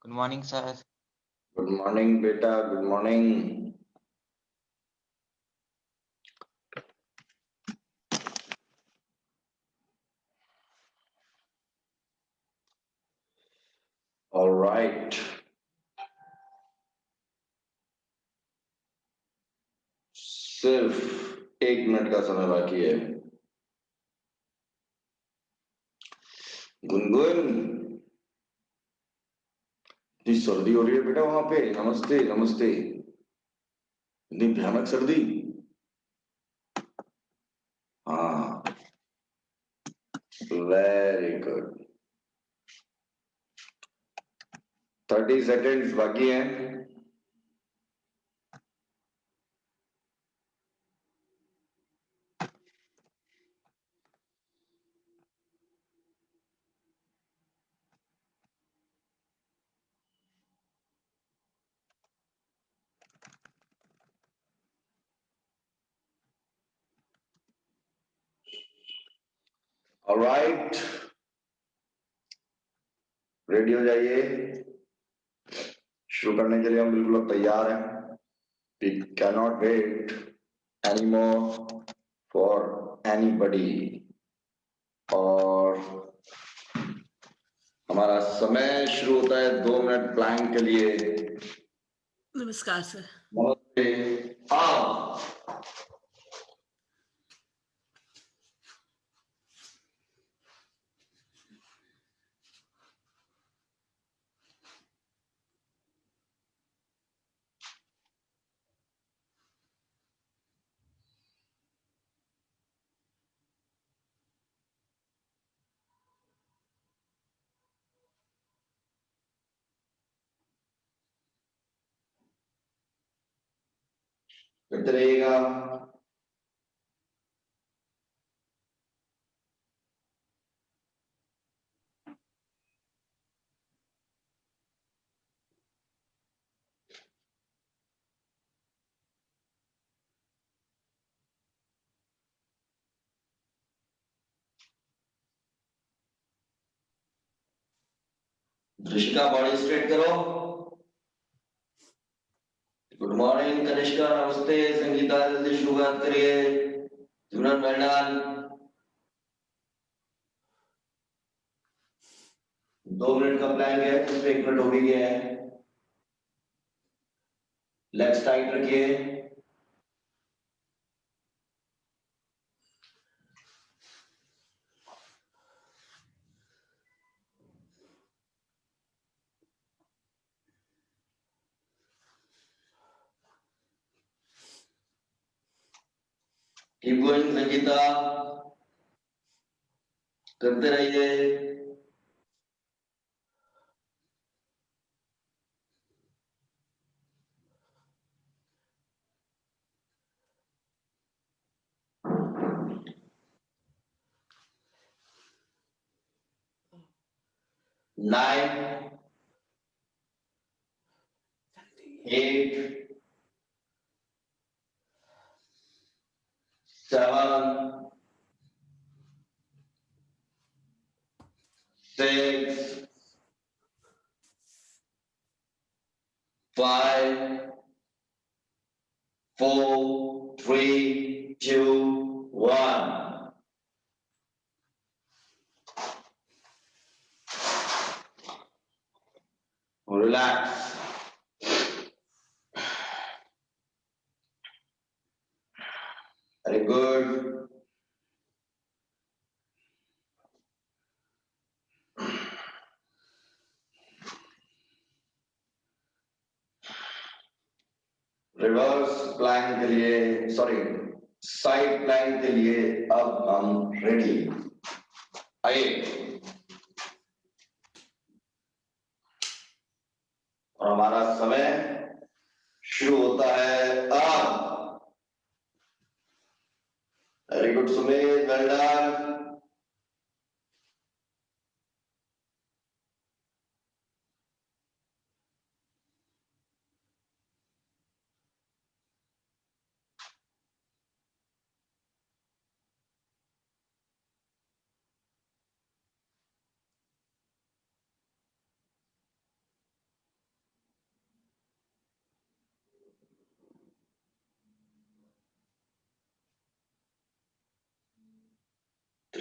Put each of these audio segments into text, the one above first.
Good morning, sir. Good morning, beta. Good morning. All right. सिर्फ 1 minute का समय बाकी है। गुनगुन, इतनी सर्दी हो रही है बेटा वहां पे। नमस्ते नमस्ते। इतनी भयानक सर्दी। हाँ, वेरी गुड। 30 सेकेंड्स बाकी हैं। ऑलराइट, रेडी हो जाइए। शुरू करने के लिए हम बिल्कुल अब तैयार हैं। We cannot wait anymore for anybody. और हमारा समय शुरू होता है 2 मिनट प्लान के लिए। नमस्कार सर। नमस्ते। आओ। करते रहिएगा। दृशिका, बॉडी स्ट्रेट करो। गुड मॉर्निंग कनिष्का, नमस्ते। संगीता, जल्दी शुरुआत करिए। सिमरन मैडम, 2 मिनट का प्लान है, उसमें 1 मिनट हो भी गया है। लेग्स टाइट रखिए। कीप गोइंग संगीता, करते रहिए। Nine, 8, 7, 6, 5, 4, 3, 2, 1. Relax. Very good. Reverse plank के लिए, सॉरी, साइड प्लैंक के लिए अब हम रेडी। आइए। और हमारा समय शुरू होता है अब। Very good Sumit, well done.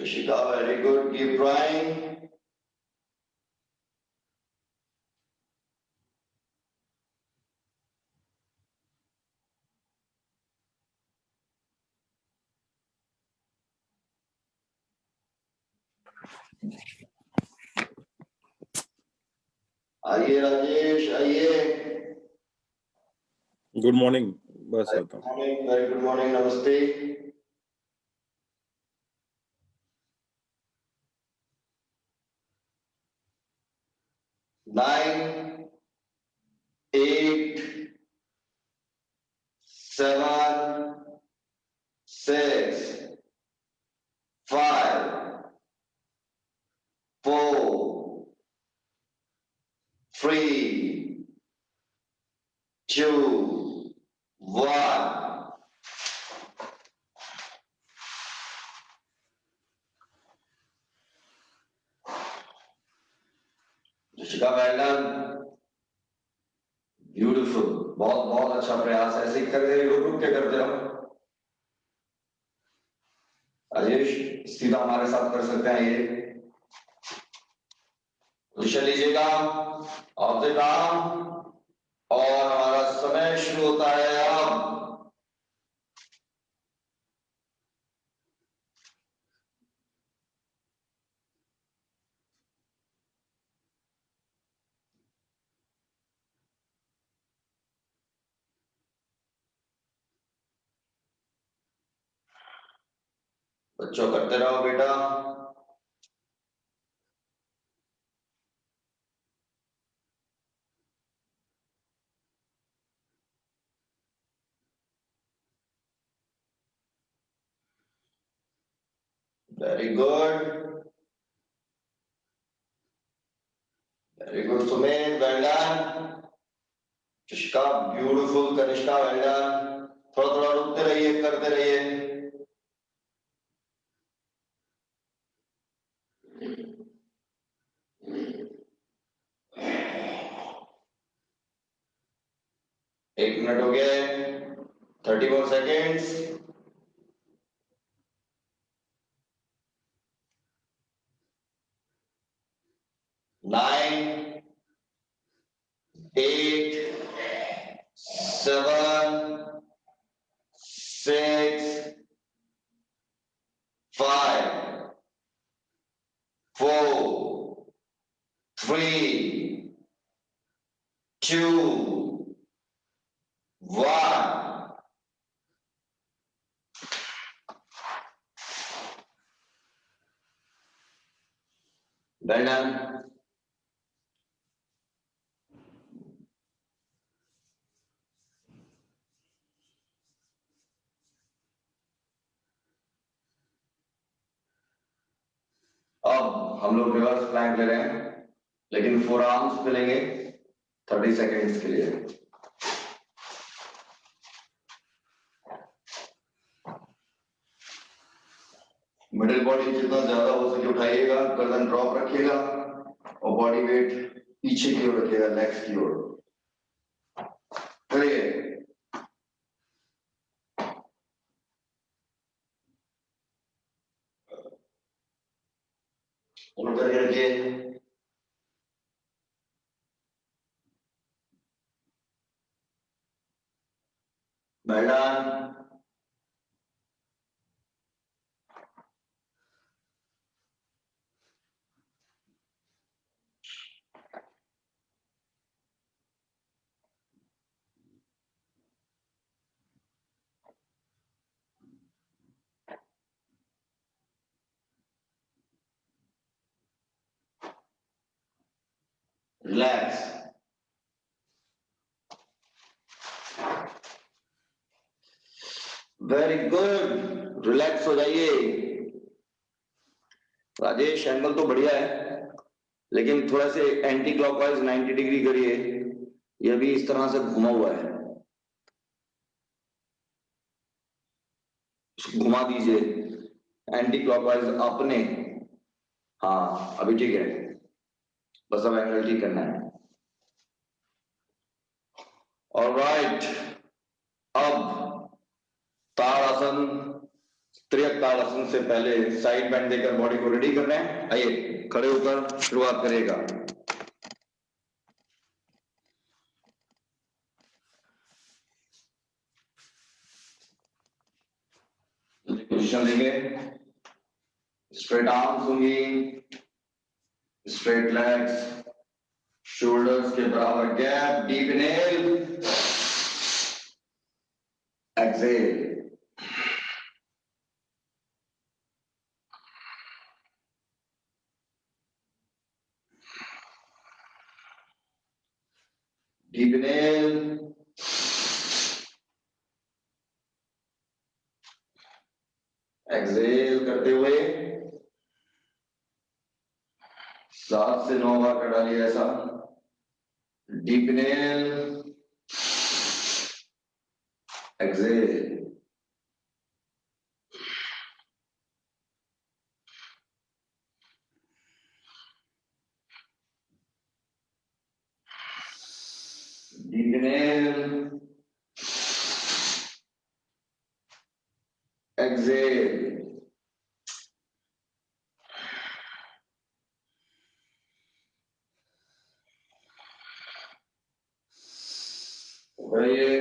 Shishika, very good. Keep trying. आइए राजेश, आइए। Good morning. बस आता हूँ। मॉर्निंग, वेरी गुड मॉर्निंग, नमस्ते। Nine, 8, 7, 6, 5, 4, 3, 2, 1. Jessica, well done. Beautiful. बहुत बहुत अच्छा प्रयास। ऐसे ही करते रहिए, रुक रुक के करते रहो। राजेश, सीधा हमारे साथ कर सकते हैं ये। पोजीशन लीजिएगा ऑफ द ग्राउंड और हमारा समय शुरू होता है अब। बच्चों करते रहो बेटा। Very good, very good Sumen, well done. Krishka beautiful, Kanishka well done. थोड़ा थोड़ा रुकते रहिए, करते रहिए। एक मिनट हो गया, 30 more seconds. 9, 8, 7, 6, 5, 4, 3, 2, 1. Well done. अब हम लोग रिवर्स प्लैंक ले रहे हैं, लेकिन फोर आर्म्स पे लेंगे 30 सेकेंड्स के लिए। मिडिल बॉडी जितना ज्यादा हो सके उठाइएगा, गर्दन ड्रॉप रखिएगा और बॉडी वेट पीछे की ओर रखिएगा, लेग्स की ओर। करिए। उल्ट करके रखिए। Well done. Relax. Very good, relax हो जाइए। राजेश, एंगल तो बढ़िया है, लेकिन थोड़ा से एंटी क्लॉकवाइज 90 डिग्री करिए। यह भी इस तरह से घुमा हुआ है, घुमा दीजिए एंटी क्लॉकवाइज अपने। हाँ, अभी ठीक है, बस अब एंगल ठीक करना है। ऑलराइट, अब ताड़ासन त्रियक ताड़ासन से पहले साइड बेंड देकर बॉडी को रेडी करना है। आइए खड़े होकर शुरुआत करिएगा। पोजीशन देंगे, स्ट्रेट आर्म्स होंगी, स्ट्रेट लेग्स, शोल्डर्स के बराबर gap, deep inhale, exhale. Deep inhale, exhale करते हुए 7 से 9 बार कर डालिए ऐसा। Deep inhale, exhale. Deep inhale, exhale. बढ़िए।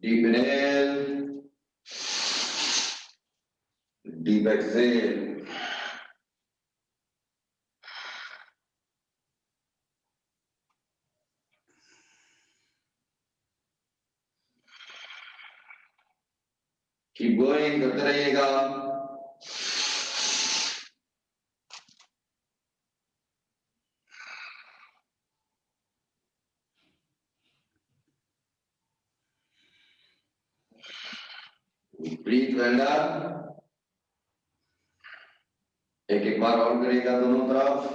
Deep inhale, deep exhale. Keep going, करते रहिएगा। Breathe well down। एक बार और करिएगा दोनों तरफ।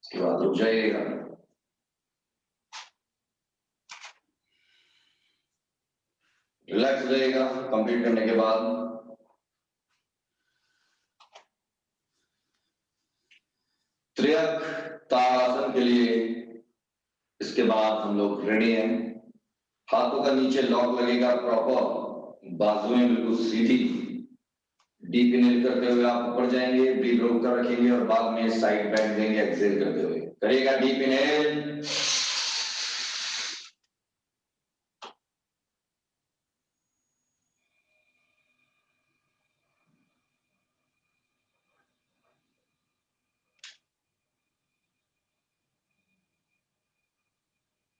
उसके बाद रुक जाइएगा। रिलैक्स हो जाइएगा कंप्लीट करने के बाद। त्रियक ताड़ासन के लिए इसके बाद हम लोग रेडी हैं। हाथों का नीचे लॉक लगेगा प्रॉपर, बाजुएं बिल्कुल सीधी। डीप इनहेल करते हुए आप ऊपर जाएंगे, ब्रीथ रोक कर रखेंगे और बाद में साइड बेंड देंगे एक्सहेल करते हुए। करिएगा डीप इनहेल,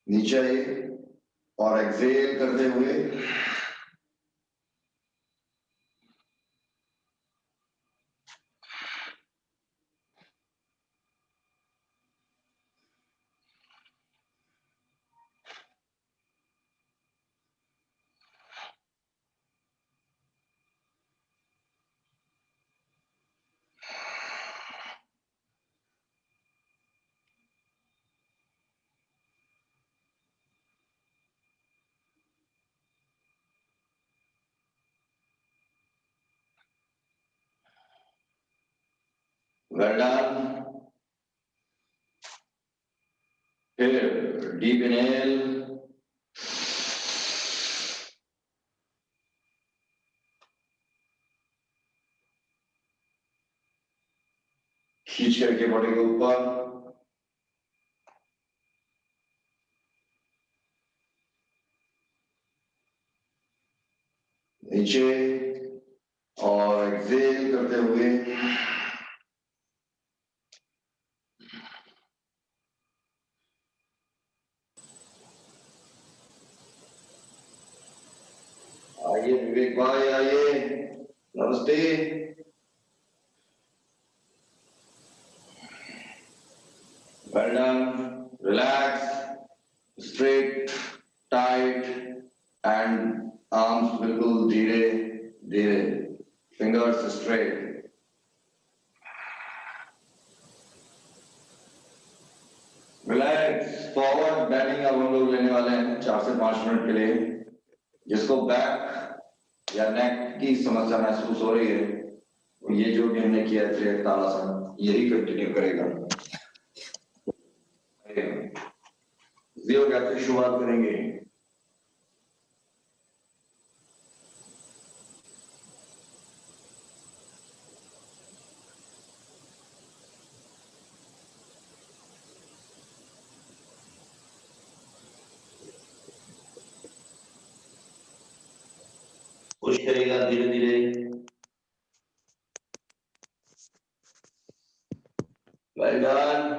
नीचे और एक्सहेल करते हुए well done। फिर डीप इनहेल, खींच करके बॉडी के ऊपर, नीचे और एक्सेल करते हुए आइए विवेक भाई, आइए, नमस्ते। Well done, relax, straight, tight and arms बिल्कुल धीरे धीरे, fingers straight. Relax, forward batting अब हम लोग लेने वाले हैं 4 से 5 मिनट के लिए। जिसको बैक या नेक की समस्या महसूस हो रही है, ये जो भी हमने किया त्रियक ताड़ासन, यही कंटिन्यू करेगा। जीरो गैप से शुरुआत करेंगे। पुश करेगा धीरे धीरे। Well done.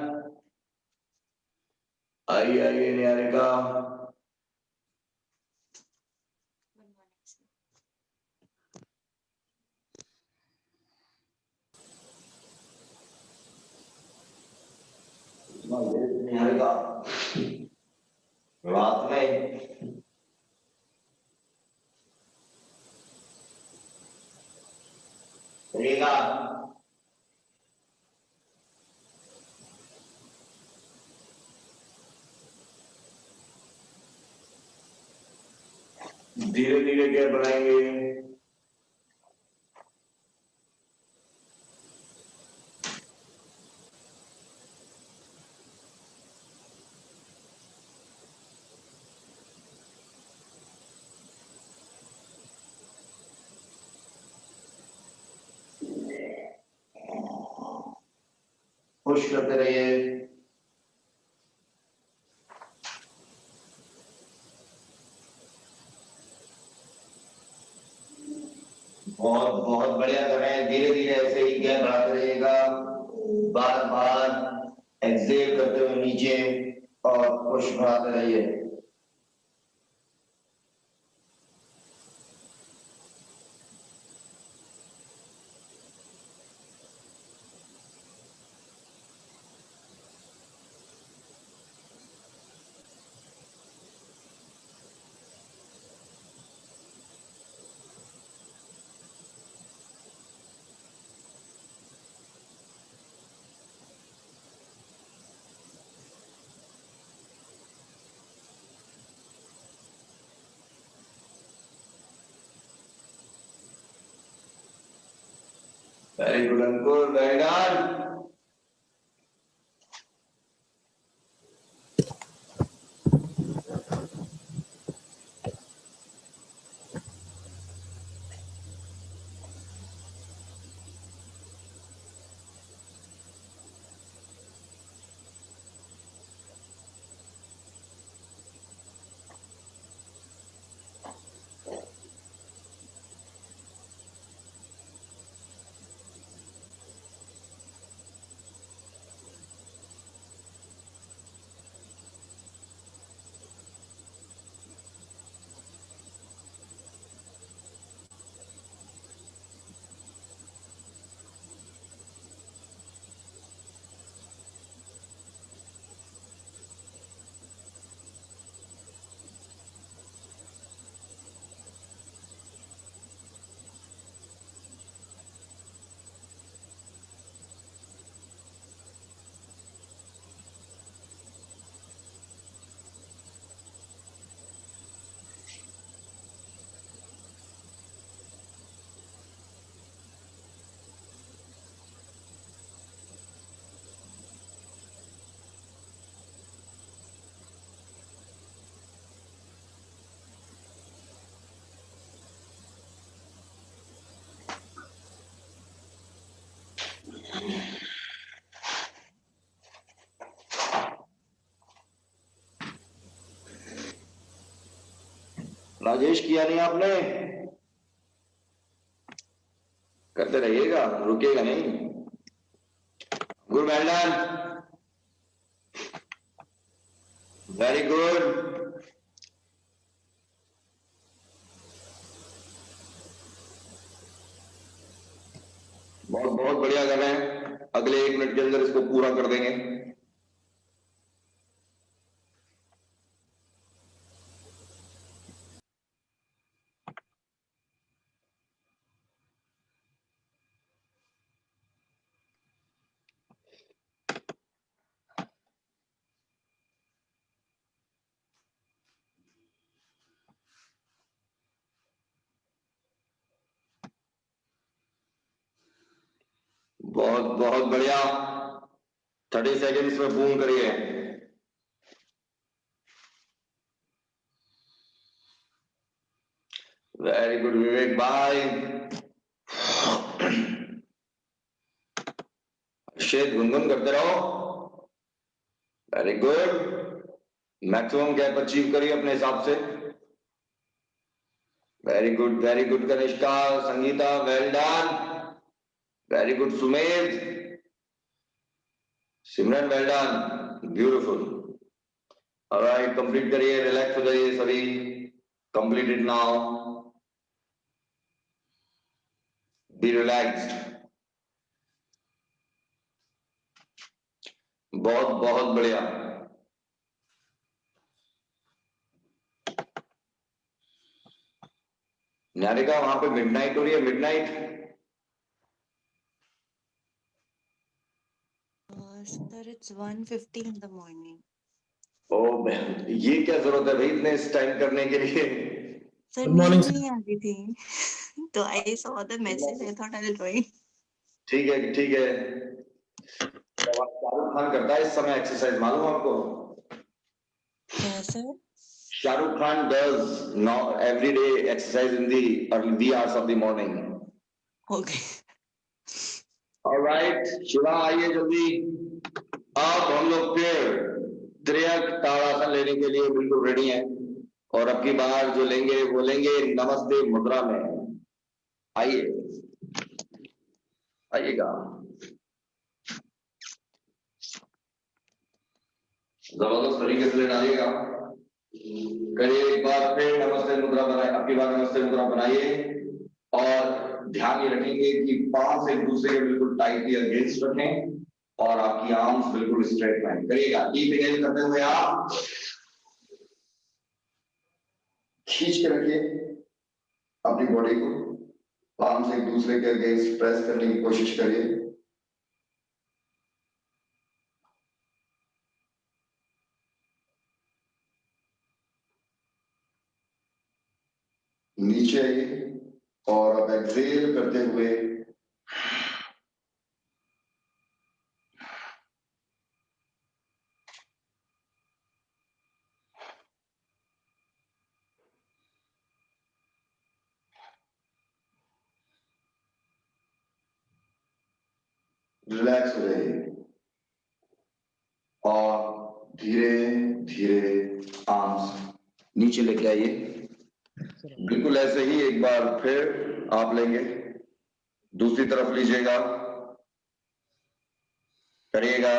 आइए आइए निहारिका। निहारिका रात में चलेगा। धीरे धीरे गेयर बनाएंगे। पुश करते रहिए। बहुत बहुत बढ़िया कर रहे हैं, धीरे धीरे ऐसे ही गैप बढ़ाते रहिएगा। बार बार एक्सेल करते हुए नीचे और पुश बढ़ाते रहिए। वेरी गुड अंकुर, वेरी डन। राजेश, किया नहीं आपने? करते रहिएगा, रुकेगा नहीं। Good, well done, very good. बहुत बहुत बढ़िया कर रहे हैं। अगले 1 मिनट के अंदर इसको पूरा कर देंगे। बहुत बहुत बढ़िया। 30 सेकेंड्स में बूम करिए। वेरी गुड विवेक भाई। शेद गुनगुन करते रहो। Very good. Maximum gap achieve करिए अपने हिसाब से। Very good Kanishka, Sangeeta, well done, very good Sumedh, Simran, well done, beautiful. Alright, complete करिए, रिलैक्स हो जाइए सभी। Complete it now, be relaxed. बहुत बहुत बढ़िया। न्यारिका, वहां पे मिडनाइट हो रही है, midnight. Sir, it's 1:50 in the morning. ओ बहन, ये क्या जरूरत है भाई इतने इस टाइम करने के लिए? Sir, Good morning, नींद नहीं आ रही थी. तो I saw the message. I thought I'll join. ठीक है ठीक है। शाहरुख खान करता है इस समय एक्सरसाइज, मालूम है आपको? क्या sir? Shahrukh Khan does now every day exercise in the early hours of the morning. Okay. Alright, Shiva आइए जल्दी। अब हम लोग फिर त्रियक ताड़ासन लेने के लिए बिल्कुल रेडी हैं, और अब की बार जो लेंगे वो लेंगे नमस्ते मुद्रा में। आइए आइएगा, जबरदस्त तरीके से लेना आइएगा। करिए एक बार फिर नमस्ते मुद्रा बनाए, अब की बार नमस्ते मुद्रा बनाइए, और ध्यान ये रखेंगे कि पांव एक दूसरे के बिल्कुल टाइटली अगेंस्ट रखें, और आपकी आर्म्स बिल्कुल स्ट्रेट लाइन करिएगा। डीप इनहेल करते हुए आप खींच के रखिए अपनी बॉडी को, पार्म्स एक दूसरे के अगेंस्ट प्रेस करने की कोशिश करिए। नीचे आइए, और अब एक्सेल करते हुए रिलैक्स हो जाइए, और धीरे धीरे आर्म्स नीचे लेके आइए। बिल्कुल ऐसे ही एक बार फिर आप लेंगे, दूसरी तरफ लीजिएगा, करिएगा।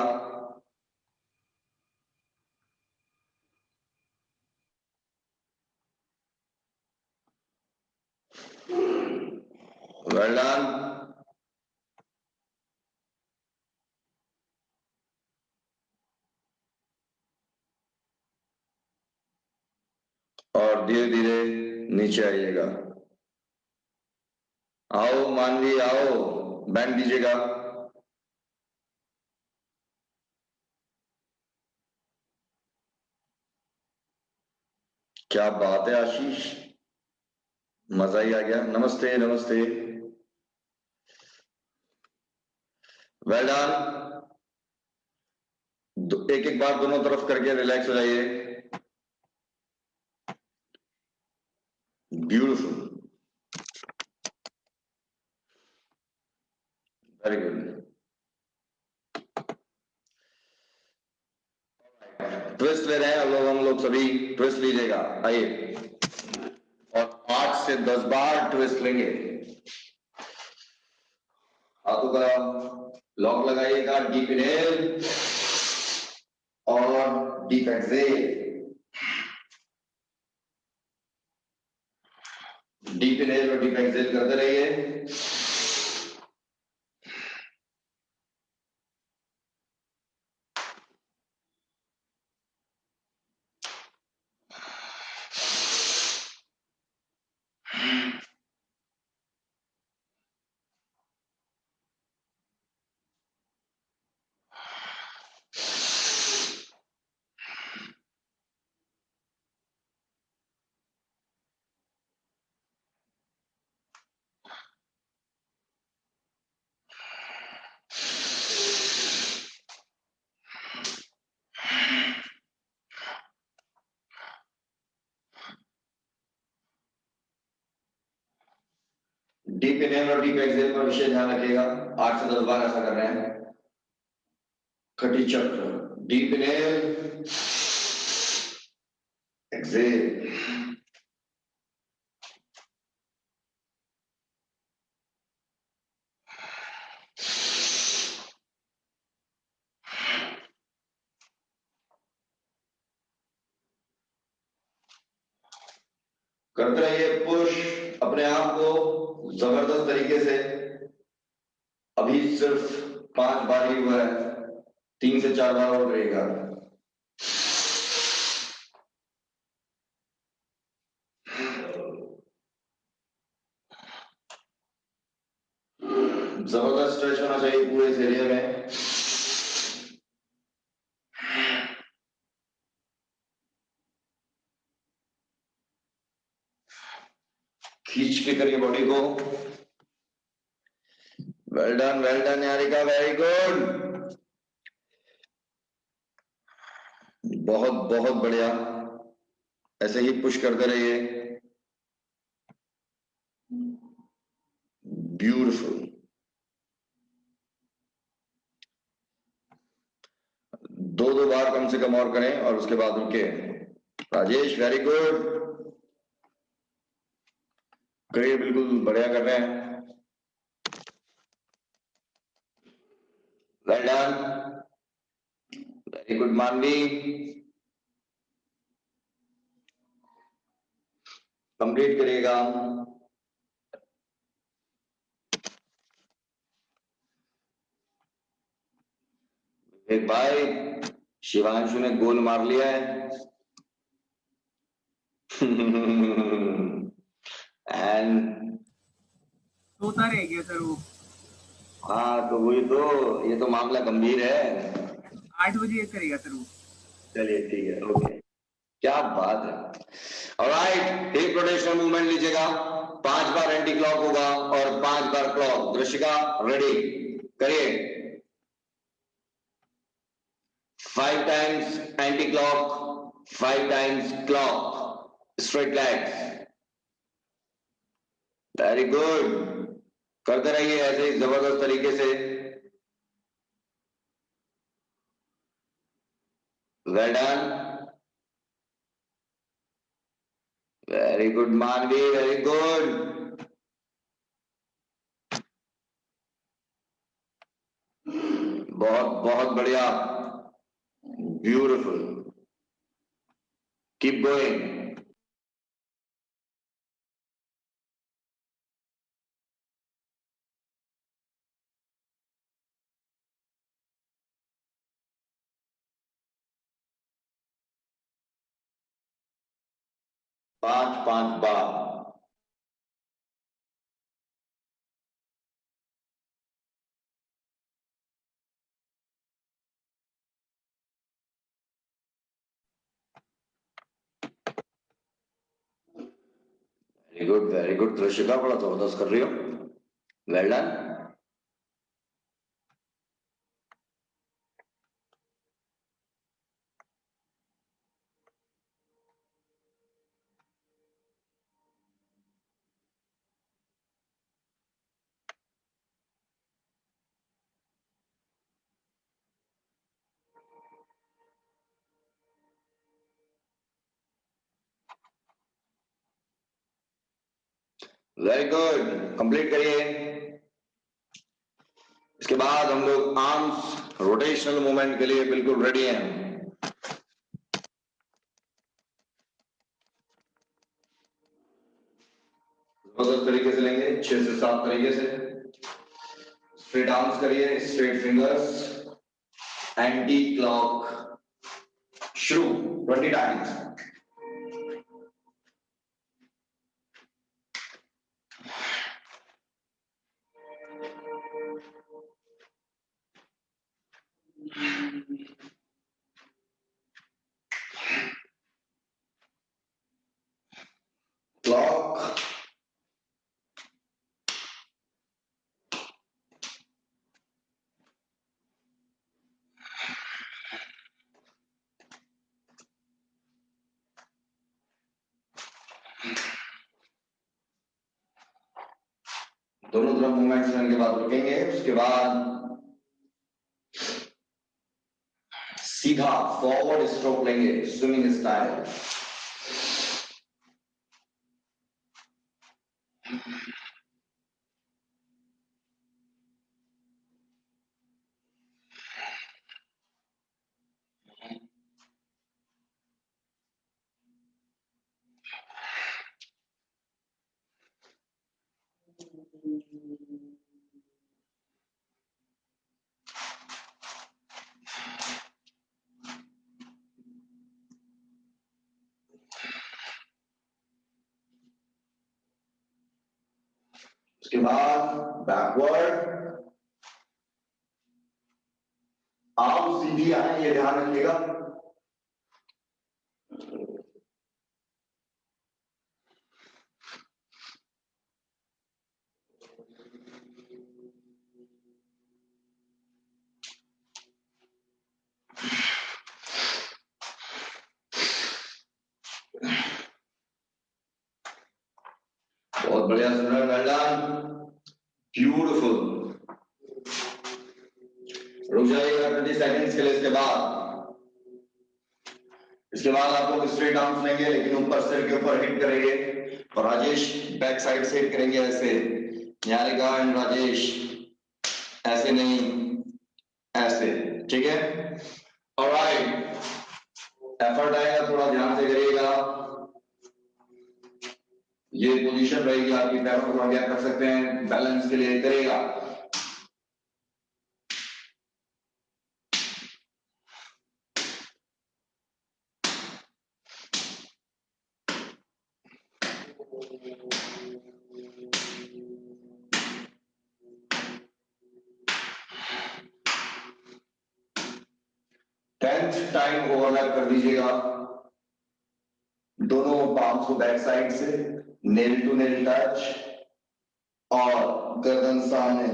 Well done. और धीरे धीरे नीचे आइएगा। आओ मानवी आओ, बैंड दीजिएगा। क्या बात है आशीष, मजा ही आ गया। नमस्ते नमस्ते, वेल डन। एक एक बार दोनों तरफ करके रिलैक्स हो जाइए। Beautiful, very good. ट्विस्ट ले रहे हैं हम लोग सभी, ट्विस्ट लीजिएगा। आइए, और 8 से 10 बार ट्विस्ट लेंगे। हाथों का लॉक लगाइएगा, डीप इनहेल और डीप एक्सहेल। डीप इनहेल और डीप एक्सहेल करते रहिए। डीप इनहेल और डीप एक्सहेल पर विशेष ध्यान रखिएगा। 8 से 10 बार ऐसा कर रहे हैं। कटी चक्र, डीप इनहेल, एक्सहेल। करते रहिए पुश अपने आप को जबरदस्त तरीके से। अभी सिर्फ 5 बार ही हुआ है, 3 से 4 बार और रहेगा। जबरदस्त स्ट्रेच होना चाहिए पूरे इस एरिया में। खींच के करिए बॉडी को। Well done Yarika, very good. बहुत बहुत बढ़िया, ऐसे ही पुश करते रहिए। ब्यूटीफुल। 2 बार कम से कम और करें और उसके बाद रुके। राजेश वेरी गुड, करिए, बिल्कुल बढ़िया कर रहे हैं। वेल डन, वेरी गुड मानवी। कंप्लीट करिएगा। एक भाई शिवांशु ने गोल मार लिया है। एंड सोता रह गया सर वो। हाँ तो वही तो, ये तो मामला गंभीर है। 8 बजे करेगा सर वो। चलिए ठीक है, ओके, क्या बात है। ऑलराइट, एक रोटेशनल मूवमेंट लीजिएगा। 5 बार एंटी क्लॉक होगा और 5 बार क्लॉक। दृश्यका रेडी, करिए। 5 times anti clock, 5 times clock, straight legs. Very good, करते रहिए ऐसे ही जबरदस्त तरीके से। वेल डन, वेरी गुड मानवी, वेरी गुड। बहुत बहुत बढ़िया, ब्यूटीफुल, कीप गोइंग। पांच बार। वेरी गुड दृश्यका, बड़ा जबरदस्त कर रही हो। Well done. Very good, complete करिए। इसके बाद हम लोग आर्म्स रोटेशनल मूवमेंट के लिए बिल्कुल रेडी हैं। उस तरीके से लेंगे 6 से 7 तरीके से। स्ट्रेट आर्म्स करिए, स्ट्रेट फिंगर्स, एंटी क्लॉक शुरू 20 टाइम्स। क्लॉक दोनों तरफ मूवमेंट्स करने के बाद रुकेंगे। उसके बाद सीधा फॉरवर्ड स्ट्रोक लेंगे स्विमिंग स्टाइल। उसके बाद बैकवर्ड, आर्म सीधी आए ये ध्यान रखिएगा। बहुत बढ़िया सुंदर, वेल डन, ब्यूटीफुल। रुक जाइएगा 20 सेकंड्स के लिए। इसके बाद आप लोग स्ट्रेट आर्म्स लेंगे लेकिन ऊपर सिर के ऊपर हिट करेंगे और राजेश बैक साइड से हिट करेंगे ऐसे। निहारिका एंड राजेश ऐसे नहीं, ऐसे, ठीक है? ऑलराइट, एफर्ट आएगा, थोड़ा ध्यान से करिएगा। ये पोजीशन रहेगी आपकी, पैरों को क्या कर सकते हैं, बैलेंस के लिए करेगा। टेंथ टाइम ओवरलैप कर दीजिएगा दोनों पाम्स को बैक साइड से, नेल टू नेल टच और गर्दन सामने।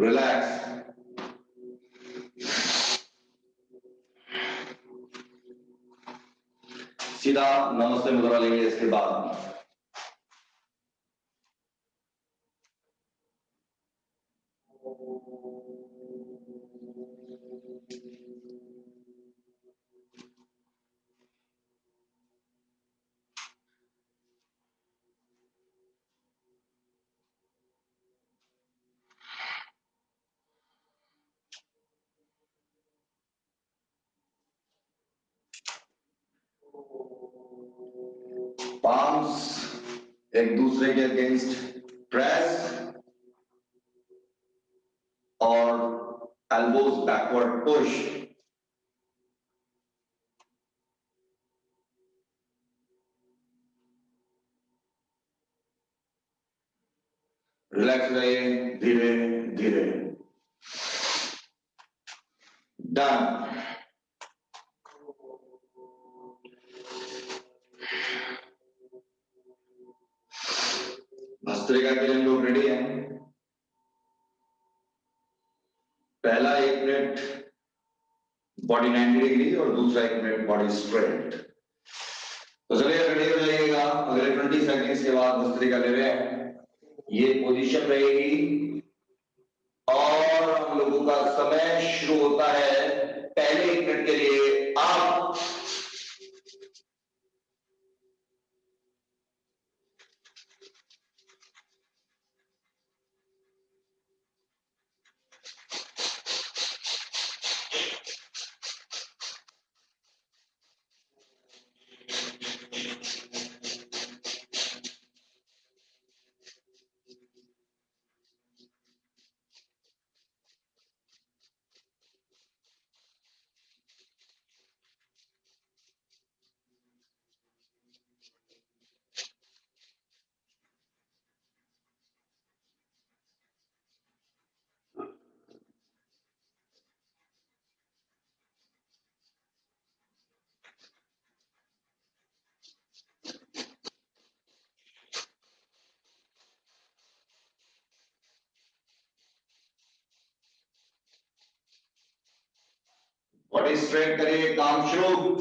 रिलैक्स। सीधा नमस्ते मुद्रा लेंगे। इसके बाद पाम्स एक दूसरे के अगेंस्ट प्रेस और एल्बोज बैकवर्ड पुश। रिलैक्स रहिए, धीरे धीरे। डन। भस्त्रिका के लिए हम लोग रेडी हैं। पहला 1 मिनट बॉडी 90 डिग्री और दूसरा 1 मिनट बॉडी स्ट्रेट। तो चलिए रेडी हो जाइएगा। अगले 20 सेकंड्स के बाद भस्त्रिका ले रहे हैं। ये पोजीशन रहेगी और हम लोगों का समय शुरू होता है पहले 1 मिनट के लिए। आप बॉडी स्ट्रेट करिए, काम शुरू।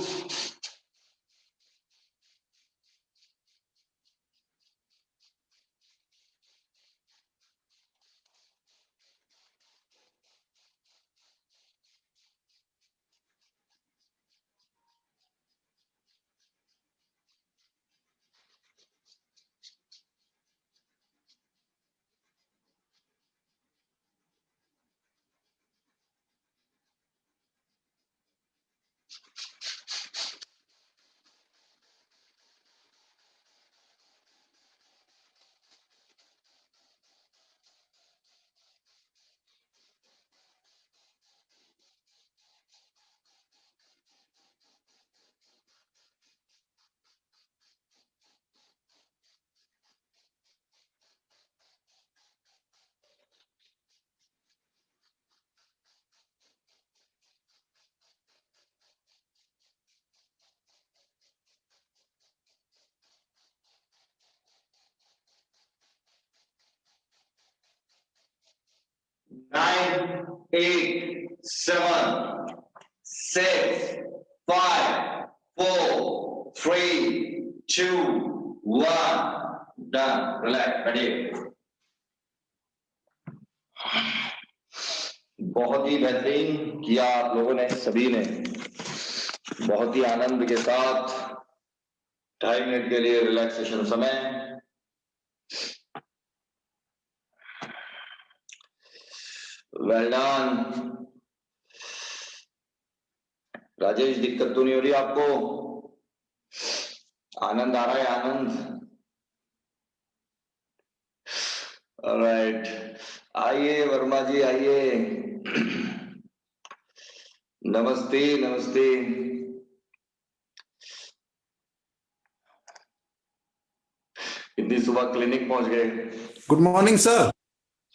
Nine, 8, 7, 6, 5, 4, 3, 2, 1. Done. Relax. Ready. बहुत ही बेहतरीन किया आप लोगों ने, सभी ने बहुत ही आनंद के साथ 2.5 मिनट के लिए रिलैक्सेशन समय। Well done. राजेश, दिक्कत तो नहीं हो रही आपको? आनंद आ रहा है? आनंद। ऑलराइट, आइए वर्मा जी, आइए। नमस्ते नमस्ते। इतनी सुबह क्लिनिक पहुंच गए? Good morning sir.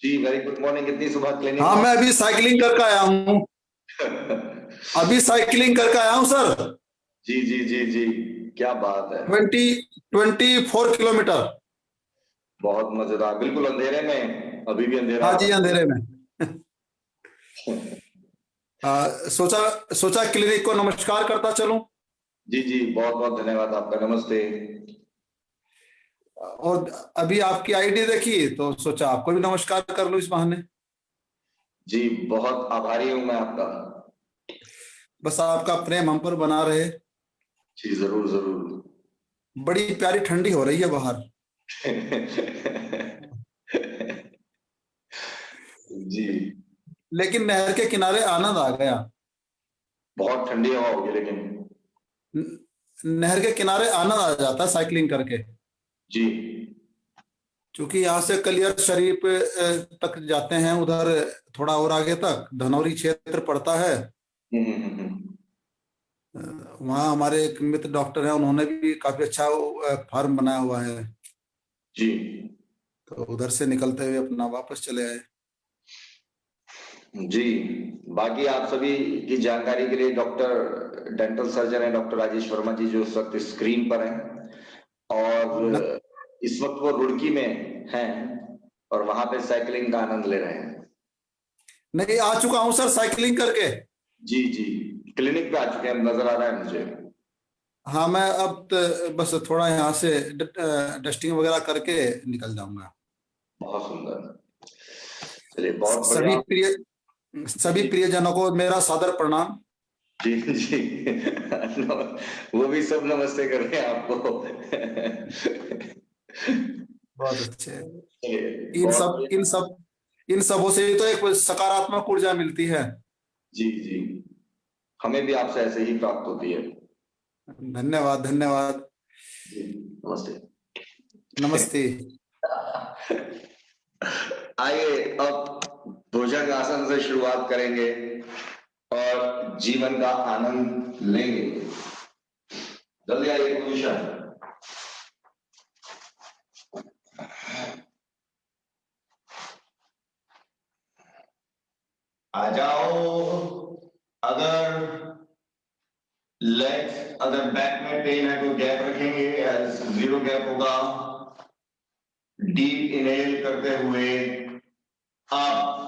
जी वेरी गुड मॉर्निंग। इतनी सुबह क्लिनिक? हाँ, मैं अभी साइकिलिंग करके आया हूँ। अभी साइकिलिंग करके आया हूँ सर। जी जी जी जी, क्या बात है। 24 किलोमीटर। बहुत मजेदार। बिल्कुल अंधेरे में? अभी भी अंधेरा? हाँ जी, अंधेरे में। सोचा क्लिनिक को नमस्कार करता चलूं। जी जी, बहुत बहुत धन्यवाद आपका। नमस्ते। और अभी आपकी आईडी देखी तो सोचा आपको भी नमस्कार कर लूं इस बहाने। जी, बहुत आभारी हूं मैं आपका। बस आपका प्रेम हम पर बना रहे। जी जरूर जरूर। बड़ी प्यारी ठंडी हो रही है बाहर। जी, लेकिन नहर के किनारे आनंद आ गया। बहुत ठंडी हवा होगी लेकिन। नहर के किनारे आनंद आ जाता है साइकिलिंग करके। जी क्योंकि यहाँ से कलियर शरीफ तक जाते हैं, उधर थोड़ा और आगे तक धनौरी क्षेत्र पड़ता है। वहाँ हमारे एक मित्र डॉक्टर हैं, उन्होंने भी काफी अच्छा फार्म बनाया हुआ है। जी तो उधर से निकलते हुए अपना वापस चले आए। जी। बाकी आप सभी की जानकारी के लिए डॉक्टर डेंटल सर्जन है डॉक्टर राजेश वर्मा जी, जो इस वक्त स्क्रीन पर हैं, और इस वक्त वो रुड़की में हैं और वहां पे साइकिलिंग का आनंद ले रहे हैं। नहीं, आ चुका हूँ सर साइकिलिंग करके। जी जी, क्लिनिक पे आ चुके हैं, नजर आ रहा है मुझे। हाँ, मैं अब बस थोड़ा यहाँ से डस्टिंग वगैरह करके निकल जाऊंगा। बहुत सुंदर। चलिए, बहुत बढ़िया। सभी प्रियजनों को मेरा सादर प्रणाम। जी जी। वो भी सब नमस्ते कर रहे हैं आपको। बहुत अच्छे। चलिए, इन बहुत सब इन बढ़िया। सब इन सबों से ही तो एक सकारात्मक ऊर्जा मिलती है। जी जी, हमें भी आपसे ऐसे ही प्राप्त होती है। धन्यवाद धन्यवाद। जी नमस्ते। नमस्ते। आइए अब भुजंग आसन से शुरुआत करेंगे और जीवन का आनंद लेंगे। जल्दी आइए, पोजीशन। आ जाओ। अगर बैक में पेन है तो गैप रखेंगे, 0 गैप होगा। डीप इनहेल करते हुए आप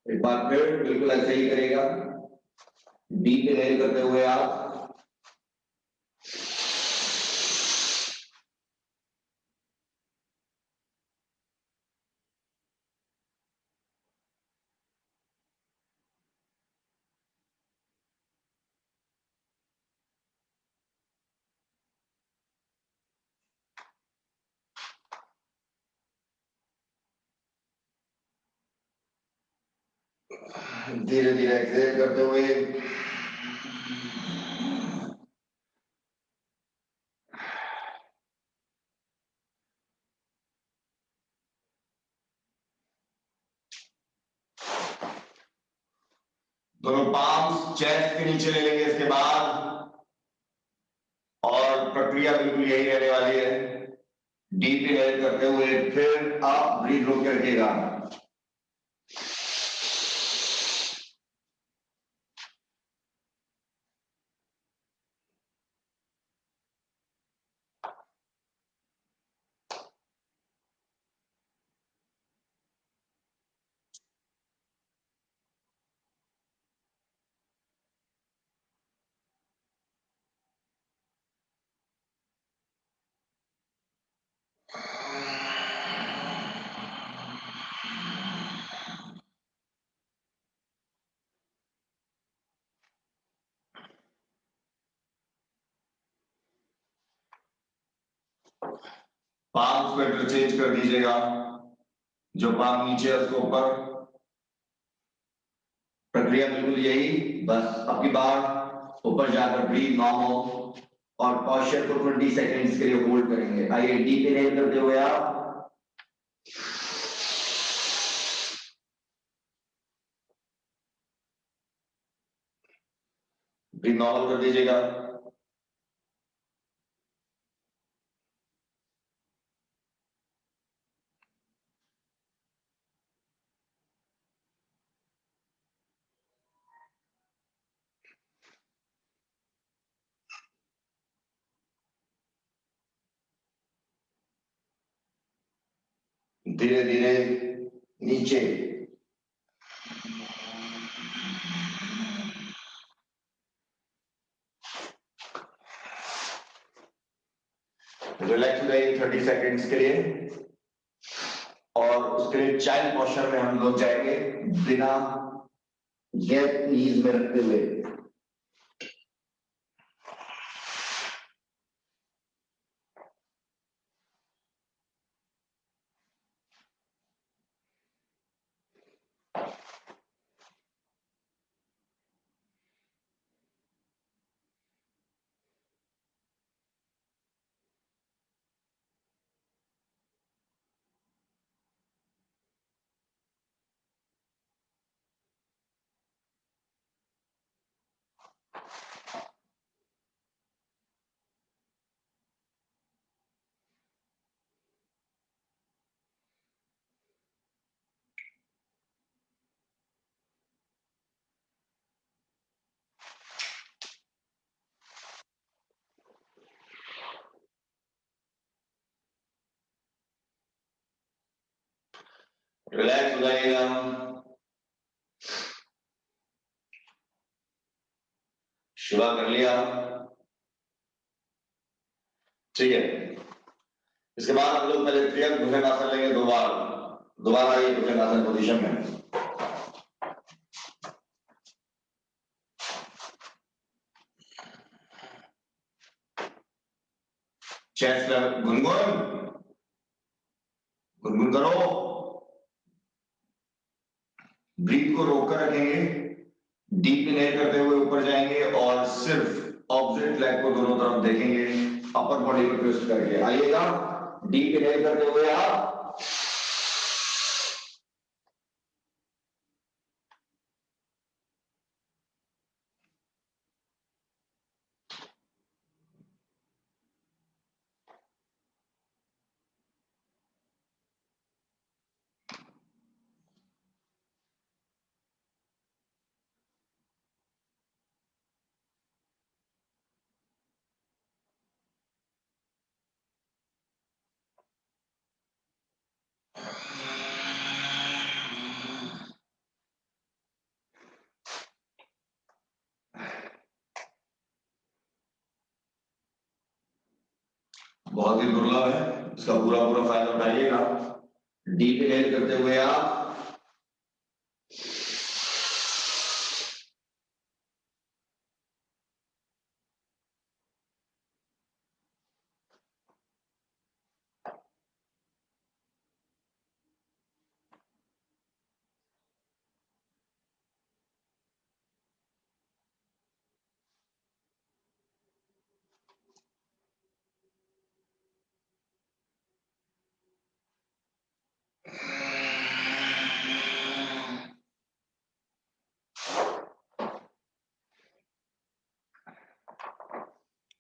एक बार फिर बिल्कुल ऐसे ही करेगा। डीप इनहेल करते हुए आप धीरे धीरे एक्सहेल करते हुए दोनों पाम्स चेस्ट के नीचे ले लेंगे इसके बाद, और प्रक्रिया बिल्कुल यही रहने वाली है। डीप इनहेल करते हुए फिर आप ब्रीथ रोक के रखिएगा। पाम्स को इंटरचेंज कर दीजिएगा, जो पाम नीचे है उसको ऊपर। प्रक्रिया बिल्कुल यही, बस आपकी बार ऊपर जाकर ब्रीथ नॉर्मल और पॉस्चर को 20 सेकंड्स के लिए होल्ड करेंगे। आइए डीप इनहेल करते हुए आप ब्रीथ नॉर्मल कर दीजिएगा। धीरे धीरे नीचे रिलैक्स हो जाइए 30 सेकंड्स के लिए, और उसके लिए चाइल्ड पोस्चर में हम लोग जाएंगे बिना गैप नीज में रखते हुए। रिलैक्स हो जाइएगा। शिवा कर लिया, ठीक है। इसके बाद हम लोग पहले त्रियक भुजंगासन लेंगे दो बार। दोबारा ये भुजंगासन पोजीशन में चेस्ट गुनगुन गुनगुन करो। ब्रीथ को रोक कर रखेंगे, डीप इनहेल करते हुए ऊपर जाएंगे और सिर्फ ऑपोजिट लेग को दोनों तरफ देखेंगे, अपर बॉडी को ट्विस्ट करके। आइएगा, डीप इनहेल करते हुए आप बहुत ही दुर्लभ है, इसका पूरा पूरा फायदा उठाइएगा। डीप इनहेल करते हुए आप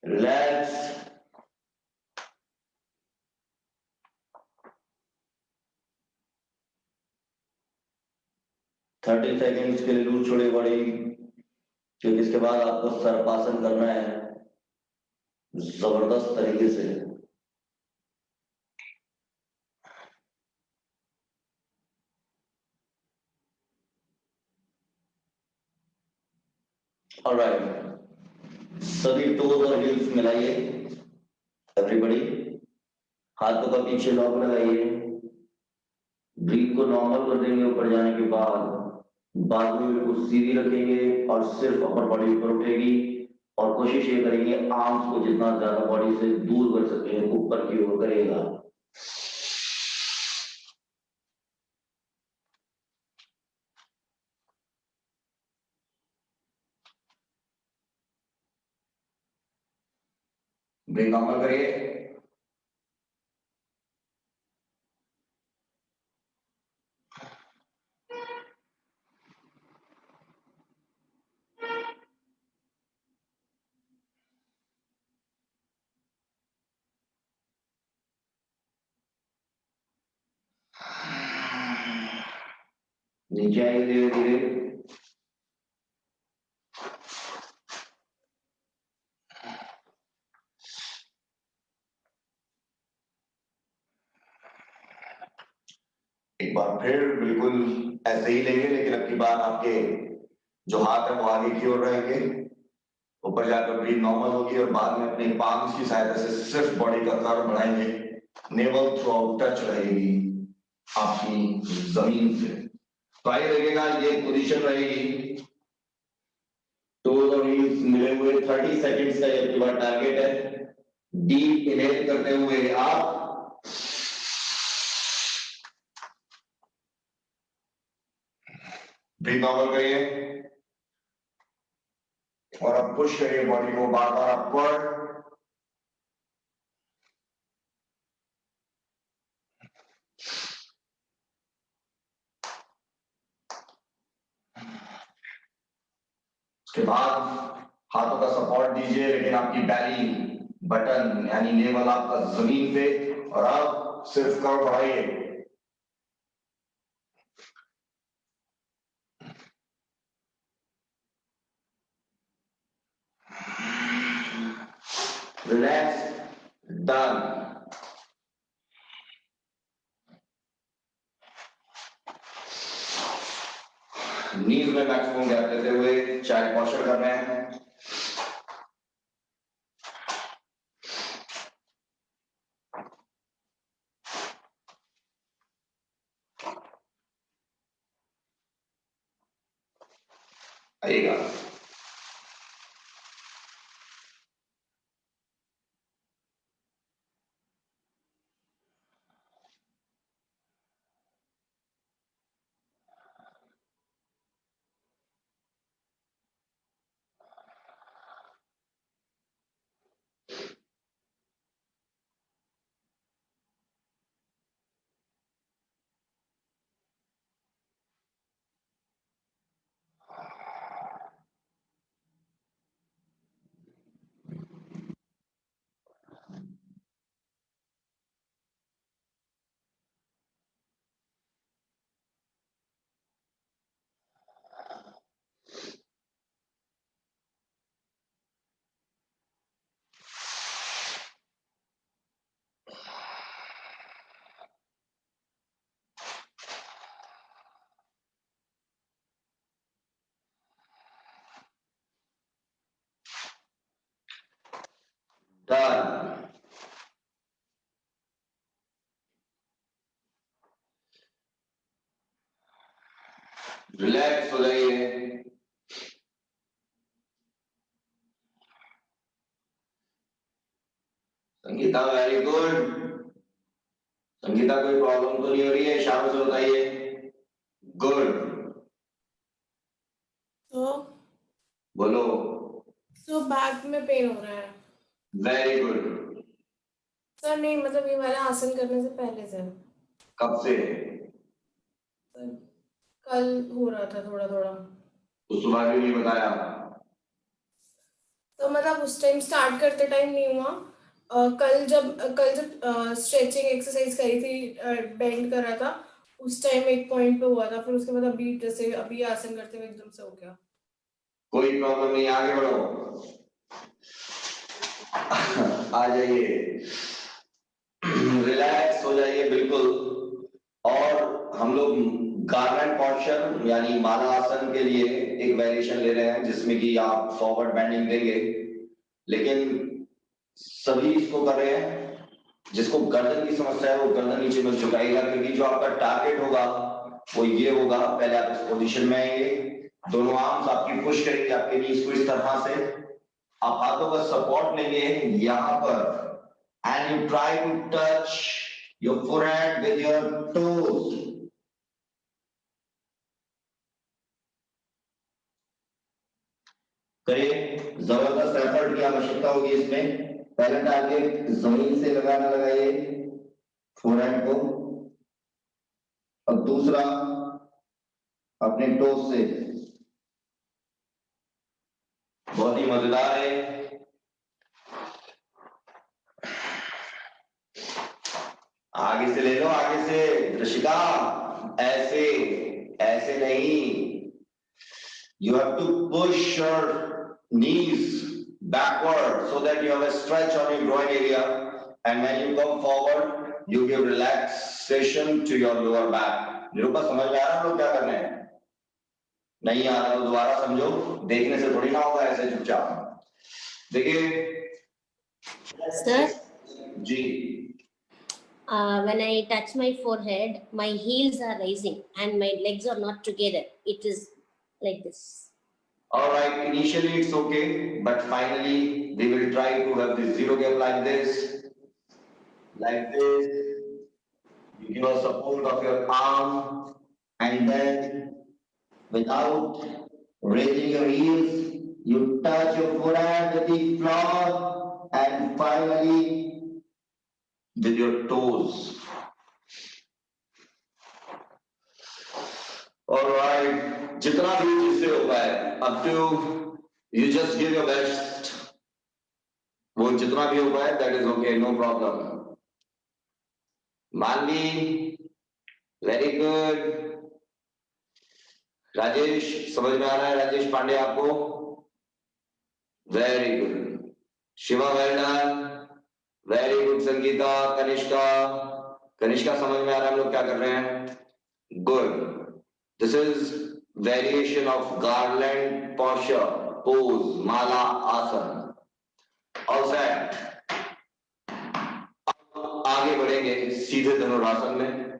रिलैक्स। थर्टी सेकेंड्स के लिए लूज छोड़िए बॉडी, क्योंकि इसके बाद आपको सर्पासन करना है जबरदस्त तरीके से। ऑलराइट, सभी टोज और हील्स मिलाइए एवरीबॉडी। हाथों का पीछे लॉक लगाइए। ब्रीथ को नॉर्मल कर देंगे। ऊपर जाने के बाद बाजू बिल्कुल सीधी रखेंगे और सिर्फ अपर बॉडी ऊपर उठेगी। और कोशिश ये करेंगे आर्म्स को जितना ज्यादा बॉडी से दूर कर सके ऊपर की ओर करेगा। ब्रीथ नॉर्मल करिए। नीचे आइए धीरे धीरे। एक बार फिर बिल्कुल ऐसे ही लेंगे, लेकिन अब की बार आपके जो हाथ है वो आगे की ओर रहेंगे। ऊपर जाकर ब्रीथ नॉर्मल होगी और बाद में अपने पाम्स की सहायता से सिर्फ बॉडी का कर्व बढ़ाएंगे। नेवल थ्रू आउट टच रहेगी आपकी जमीन से। तो आइए देखिएगा, ये पोजीशन रहेगी। टोज और हील्स मिले हुए 30 सेकंड्स का ये आपका टारगेट है। डीप इनहेल करते हुए आप ब्रीथ नॉर्मल करिए और अब पुश करिए बॉडी को बार बार अपवर्ड। उसके बाद हाथों का सपोर्ट दीजिए, लेकिन आपकी बैली बटन यानी नेवल आपका जमीन पे। और अब सिर्फ कर्व बढ़ाइए। Relax, done. नीज में मैक्सिमम गैप देते हुए चाइल्ड पोस्चर कर रहे हैं। आइएगा। रिलैक्स हो जाइए। Sangeeta very good. संगीता कोई प्रॉब्लम तो नहीं हो रही है? इशारों से बताइए। गुड। तो बोलो। बैक में पेन हो रहा है वेरी गुड। सर। नहीं मतलब ये वाला आसन करने से पहले से कब से? सर, कल हो रहा था थोड़ा थोड़ा। तो सुबह क्यों नहीं बताया? तो मतलब उस टाइम स्टार्ट करते टाइम नहीं हुआ। कल जब स्ट्रेचिंग एक्सरसाइज करी थी, बेंड कर रहा था, उस टाइम एक पॉइंट पे हुआ था। फिर उसके बाद अभी जैसे अभी आसन करते हुए एकदम से हो गया। कोई प्रॉब्लम नहीं, आगे बढ़ो। आ जाइए, रिलैक्स हो जाइए बिल्कुल। और हम लोग गार्मेंट पोस्चर यानी माला आसन के लिए एक वेरिएशन ले रहे हैं जिसमें कि आप फॉरवर्ड बेंडिंग देंगे, लेकिन सभी इसको कर रहे हैं। जिसको गर्दन की समस्या है वो गर्दन नीचे में झुकाएगा, क्योंकि जो आपका टारगेट होगा वो ये होगा। पहले आप इस पोजीशन में आएंगे, दोनों आर्म्स आपकी पुश करेंगे आपके नीज को इस तरह से, आप हाथों का सपोर्ट लेंगे यहां पर, and you try to touch your forehead with your toes. करिए, जबरदस्त एफर्ट की आवश्यकता होगी इसमें। पहला टारगेट जमीन से लगाना लगाइए फोरहेड को, और दूसरा अपने टोज से। बहुत ही मजेदार है। आगे से ले लो, आगे से ऋषिका, ऐसे ऐसे नहीं। You have to push your knees backward so that you have a stretch on your groin area, and when you come forward you give relaxation to your lower back. Nirupa समझ में आ रहा है हम लोग क्या करने हैं? नहीं आ रहा तो दोबारा समझो, देखने से थोड़ी ना होगा ऐसे चुपचाप। देखिए Sir, ji, when I touch my forehead, my heels are rising and my legs are not together. It is like this. all right, initially it's okay, but finally we will try to have this zero gap like this. You give a support of your arm, and then without raising your heels, you touch your forehead with the floor, and finally with your toes. All right, जितना भी जिससे हो पाए, up to you just give your best. वो जितना भी हो पाए, that is okay, no problem. मानवी, very good. राजेश, समझ में आ रहा है राजेश पांडे आपको? Very good. Shiva, well done. Very good. Sangeeta, Kanishka, Kanishka समझ में आ रहा है हम लोग क्या कर रहे हैं? Good. This is variation of garland posture, pose, mala asana. All set. आगे बढ़ेंगे सीधे धनुरासन में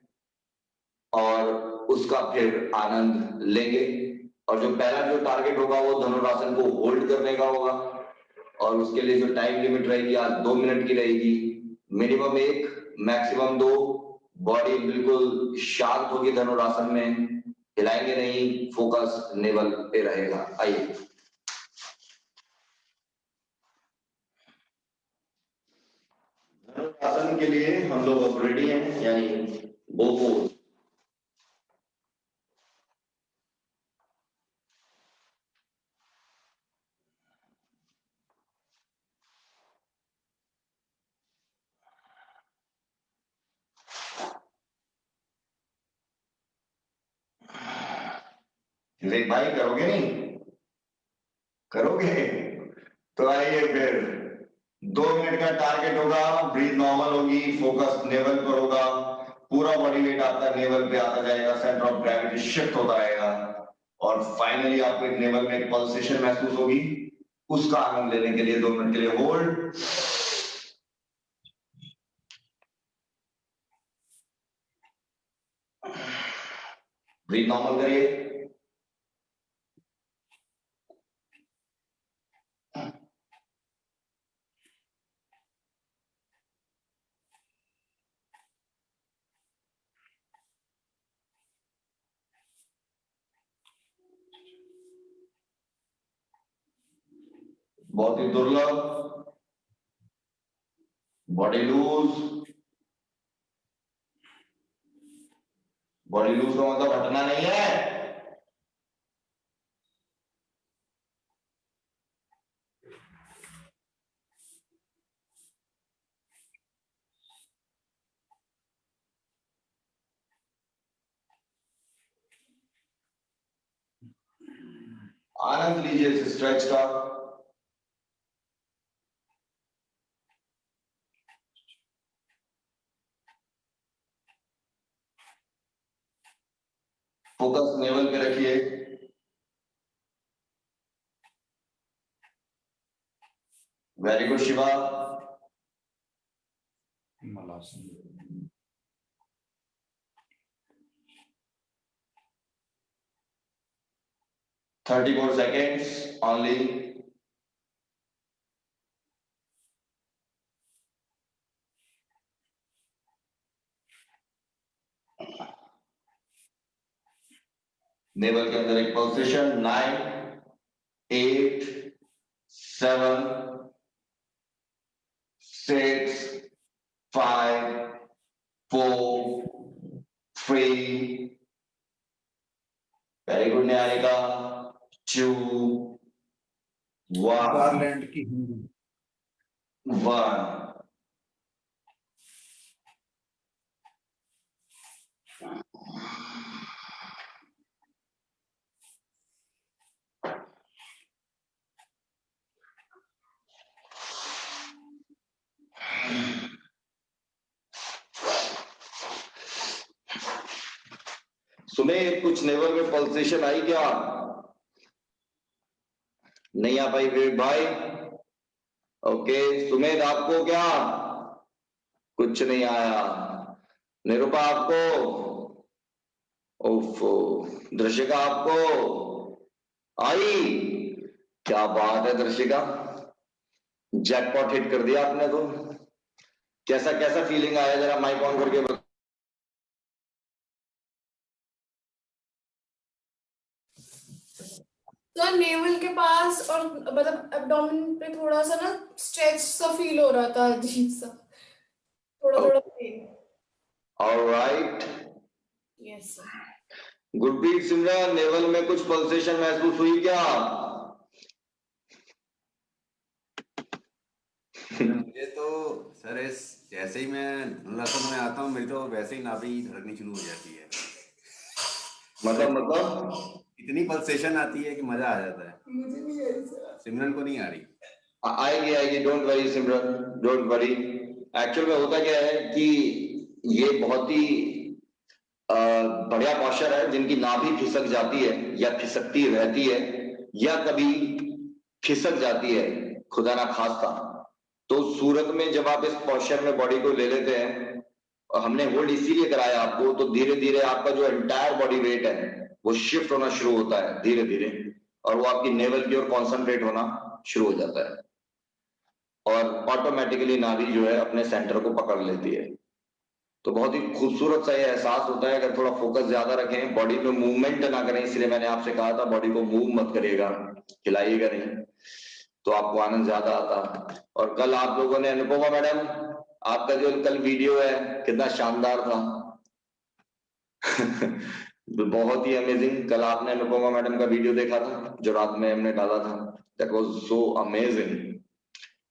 और उसका फिर आनंद लेंगे। और जो पहला जो टारगेट होगा वो धनुरासन को होल्ड करने का होगा, और उसके लिए जो टाइम लिमिट रहेगी आज 2 मिनट की रहेगी। Minimum 1, maximum 2। बॉडी बिल्कुल शांत होगी धनुरासन में, हिलाएंगे नहीं, फोकस नेवल पे रहेगा। आइए, धनुरासन के लिए हम लोग अब रेडी हैं, यानी बो पोज। विवेक भाई करोगे नहीं? करोगे तो आइए फिर। 2 मिनट का टारगेट होगा, ब्रीथ नॉर्मल होगी, फोकस नेवल पर होगा, पूरा बॉडी वेट आपका नेवल पे आता जाएगा, सेंटर ऑफ ग्रेविटी शिफ्ट होता रहेगा, और फाइनली आपको एक नेवल में एक पल्सेशन महसूस होगी। उसका आनंद लेने के लिए 2 मिनट के लिए होल्ड। ब्रीथ नॉर्मल करिए। बहुत ही दुर्लभ। बॉडी लूज, बॉडी लूज का मतलब हटना नहीं है। आनंद लीजिए इस स्ट्रेच का। फोकस नेवल पे रखिए। Very good Shiva. Malasana. 34 seconds only. Naval के अंदर एक pulsation. 9, 8, 7, 6, 5, 4, 3. Very good Niharika. 2, 1. Garland की हिंदी। 1. सुमेर, कुछ नेवल में पल्सेशन आई क्या? नहीं आ पाई विवेक भाई? ओके सुमेर, आपको क्या? कुछ नहीं आया। निरूपा आपको? ओफो। दृश्यका आपको आई? क्या बात है दृश्यका, जैकपॉट हिट कर दिया आपने तो। कैसा कैसा फीलिंग आया, जरा माइक ऑन करके बता। तो नेवल के पास और मतलब एब्डोमेन पे थोड़ा सा ना स्ट्रेच सा फील हो रहा था, अजीब सा, थोड़ा थोड़ा pain. Alright. Yes sir. Gurpreet Simran, navel में कुछ पल्सेशन महसूस हुई क्या? मुझे तो सर जैसे ही मैं लसन में आता हूँ मेरी तो वैसे ही नाभि धड़कनी शुरू हो जाती है। मतलब इतनी पल्सेशन आती है कि मजा आ जाता है। मुझे नहीं आ रही सर। सिमरन को नहीं आ रही? आएगी आएगी, don't worry Simran, don't worry. Actual में होता क्या है कि ये बहुत ही बढ़िया पॉस्चर है। जिनकी नाभि खिसक जाती है या खिसकती रहती है या कभी खिसक जाती है, खुदा ना खास्ता, तो सूरत में जब आप इस पॉस्चर में बॉडी को ले लेते हैं, और हमने होल्ड इसीलिए कराया आपको, तो धीरे धीरे आपका जो एंटायर बॉडी वेट है वो शिफ्ट होना शुरू होता है धीरे धीरे, और वो आपकी नेवल की ओर कॉन्सेंट्रेट होना शुरू हो जाता है, और ऑटोमेटिकली नाभि जो है अपने सेंटर को पकड़ लेती है। तो बहुत ही खूबसूरत सा ये एहसास होता है। अगर थोड़ा फोकस ज्यादा रखें, बॉडी में मूवमेंट ना करें, इसलिए मैंने आपसे कहा था बॉडी को मूव मत करिएगा, हिलाइएगा नहीं, तो आपको आनंद ज्यादा आता। और कल आप लोगों ने, अनुपमा मैडम, आपका जो कल वीडियो है कितना शानदार था। बहुत ही अमेजिंग। कल आपने अनुपमा मैडम का वीडियो देखा था जो रात में हमने डाला था? That was so amazing.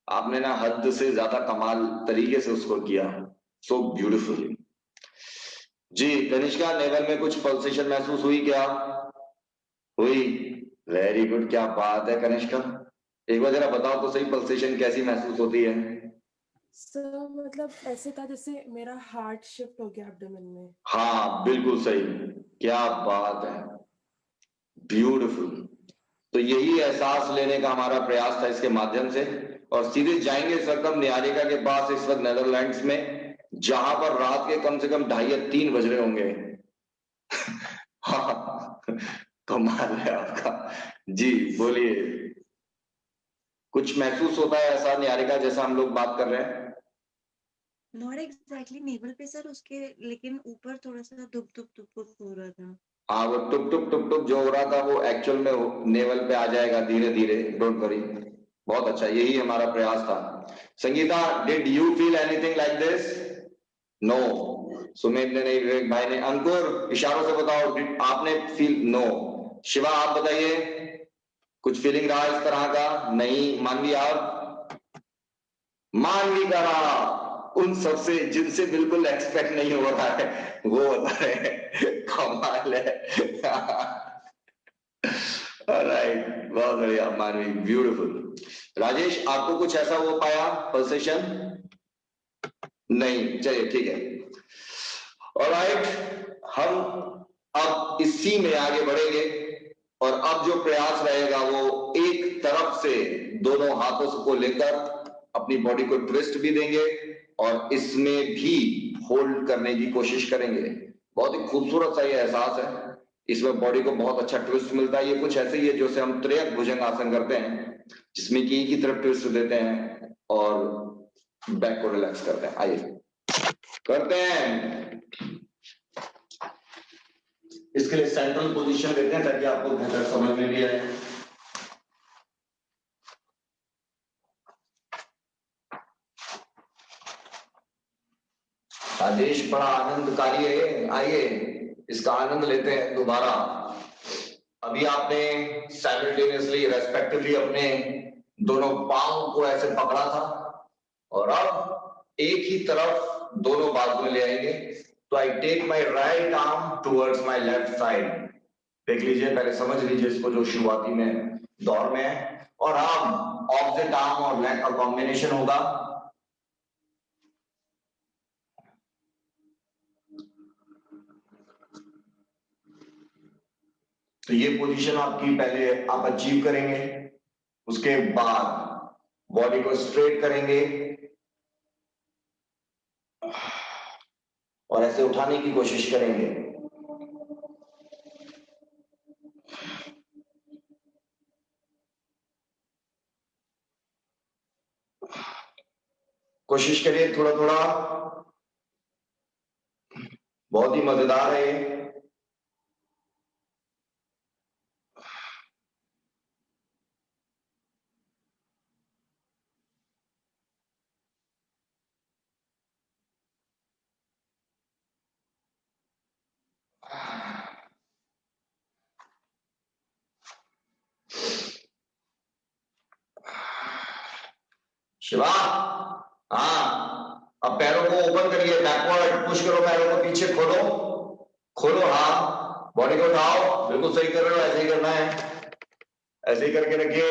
आपने ना हद से ज्यादा कमाल तरीके से उसको किया, सो ब्यूटीफुल। जी कनिष्का, नेवल में कुछ पल्सेशन महसूस हुई क्या? हुई? वेरी गुड, क्या बात है कनिष्का। एक बार जरा बताओ तो सही, पल्सेशन कैसी महसूस होती है? सर मतलब ऐसे था जैसे मेरा हार्ट शिफ्ट हो गया एब्डोमेन में। हाँ बिल्कुल सही, क्या बात है, ब्यूटीफुल। तो यही एहसास लेने का हमारा प्रयास था इसके माध्यम से। और सीधे जाएंगे इस वक्त हम निहारिका के पास, इस वक्त नेदरलैंड्स में, जहां पर रात के कम से कम 2:30 या 3 बज रहे होंगे। हाँ कमाल है आपका। जी बोलिए, कुछ महसूस होता है ऐसा निहारिका जैसा हम लोग बात कर रहे हैं? नॉट एग्जैक्टली नेवल पे सर, उसके लेकिन ऊपर थोड़ा सा दुब दुब दुब दुब हो रहा था। हाँ, वो टुक टुक टुक टुक जो हो रहा था वो एक्चुअल में नेवल पे आ जाएगा धीरे धीरे, डोंट वरी। बहुत अच्छा, यही हमारा प्रयास था। Sangeeta, did you feel anything like this? No. Sumedh ने नहीं, विवेक भाई ने। अंकुर इशारों से बताओ, आपने फील? नो। शिवा आप बताइए, कुछ फीलिंग रहा इस तरह का? नहीं। मानवी आप? मानवी का रहा, उन सबसे जिनसे बिल्कुल एक्सपेक्ट नहीं हो रहा है वो बता रहे हैं। कमाल है। राइट, बहुत बढ़िया मानवी, ब्यूटीफुल। राजेश आपको कुछ ऐसा हो पाया पल्सेशन? नहीं, चलिए ठीक है। ऑलराइट, हम अब इसी में आगे बढ़ेंगे और अब जो प्रयास रहेगा वो एक तरफ से दोनों हाथों को लेकर अपनी बॉडी को ट्विस्ट भी देंगे और इसमें भी होल्ड करने की कोशिश करेंगे। बहुत ही खूबसूरत सा ये एहसास है, इसमें बॉडी को बहुत अच्छा ट्विस्ट मिलता है। ये कुछ ऐसे ही है जैसे हम त्रियक भुजंग आसन करते हैं, जिसमें कि एक ही तरफ ट्विस्ट देते हैं और बैक को रिलैक्स करते हैं। आइए करते हैं। इसके लिए सेंट्रल पोजीशन लेते हैं ताकि आपको बेहतर समझ में भी आए। आदेश बड़ा आनंदकारी है, आइए इसका आनंद लेते हैं दोबारा। अभी आपने साइमल्टेनियसली रेस्पेक्टिवली अपने दोनों पांव को ऐसे पकड़ा था और अब एक ही तरफ दोनों बाजू में ले आएंगे। तो I take my right arm towards my left side. देख लीजिए, पहले समझ लीजिए इसको जो शुरुआती में दौर में है। और अब ऑपोजिट आर्म और लेग का कॉम्बिनेशन होगा। तो ये पोजीशन आपकी पहले आप अचीव करेंगे, उसके बाद बॉडी को स्ट्रेट करेंगे और ऐसे उठाने की कोशिश करेंगे। कोशिश करिए थोड़ा थोड़ा, बहुत ही मजेदार है ये। शिवा, हाँ, अब पैरों को ओपन करिए, बैकवर्ड पुश करो, पैरों को पीछे खोलो, खोलो, हाँ, बॉडी को उठाओ, बिल्कुल सही कर रहे हो, ऐसे ही करना है, ऐसे ही करके रखिए।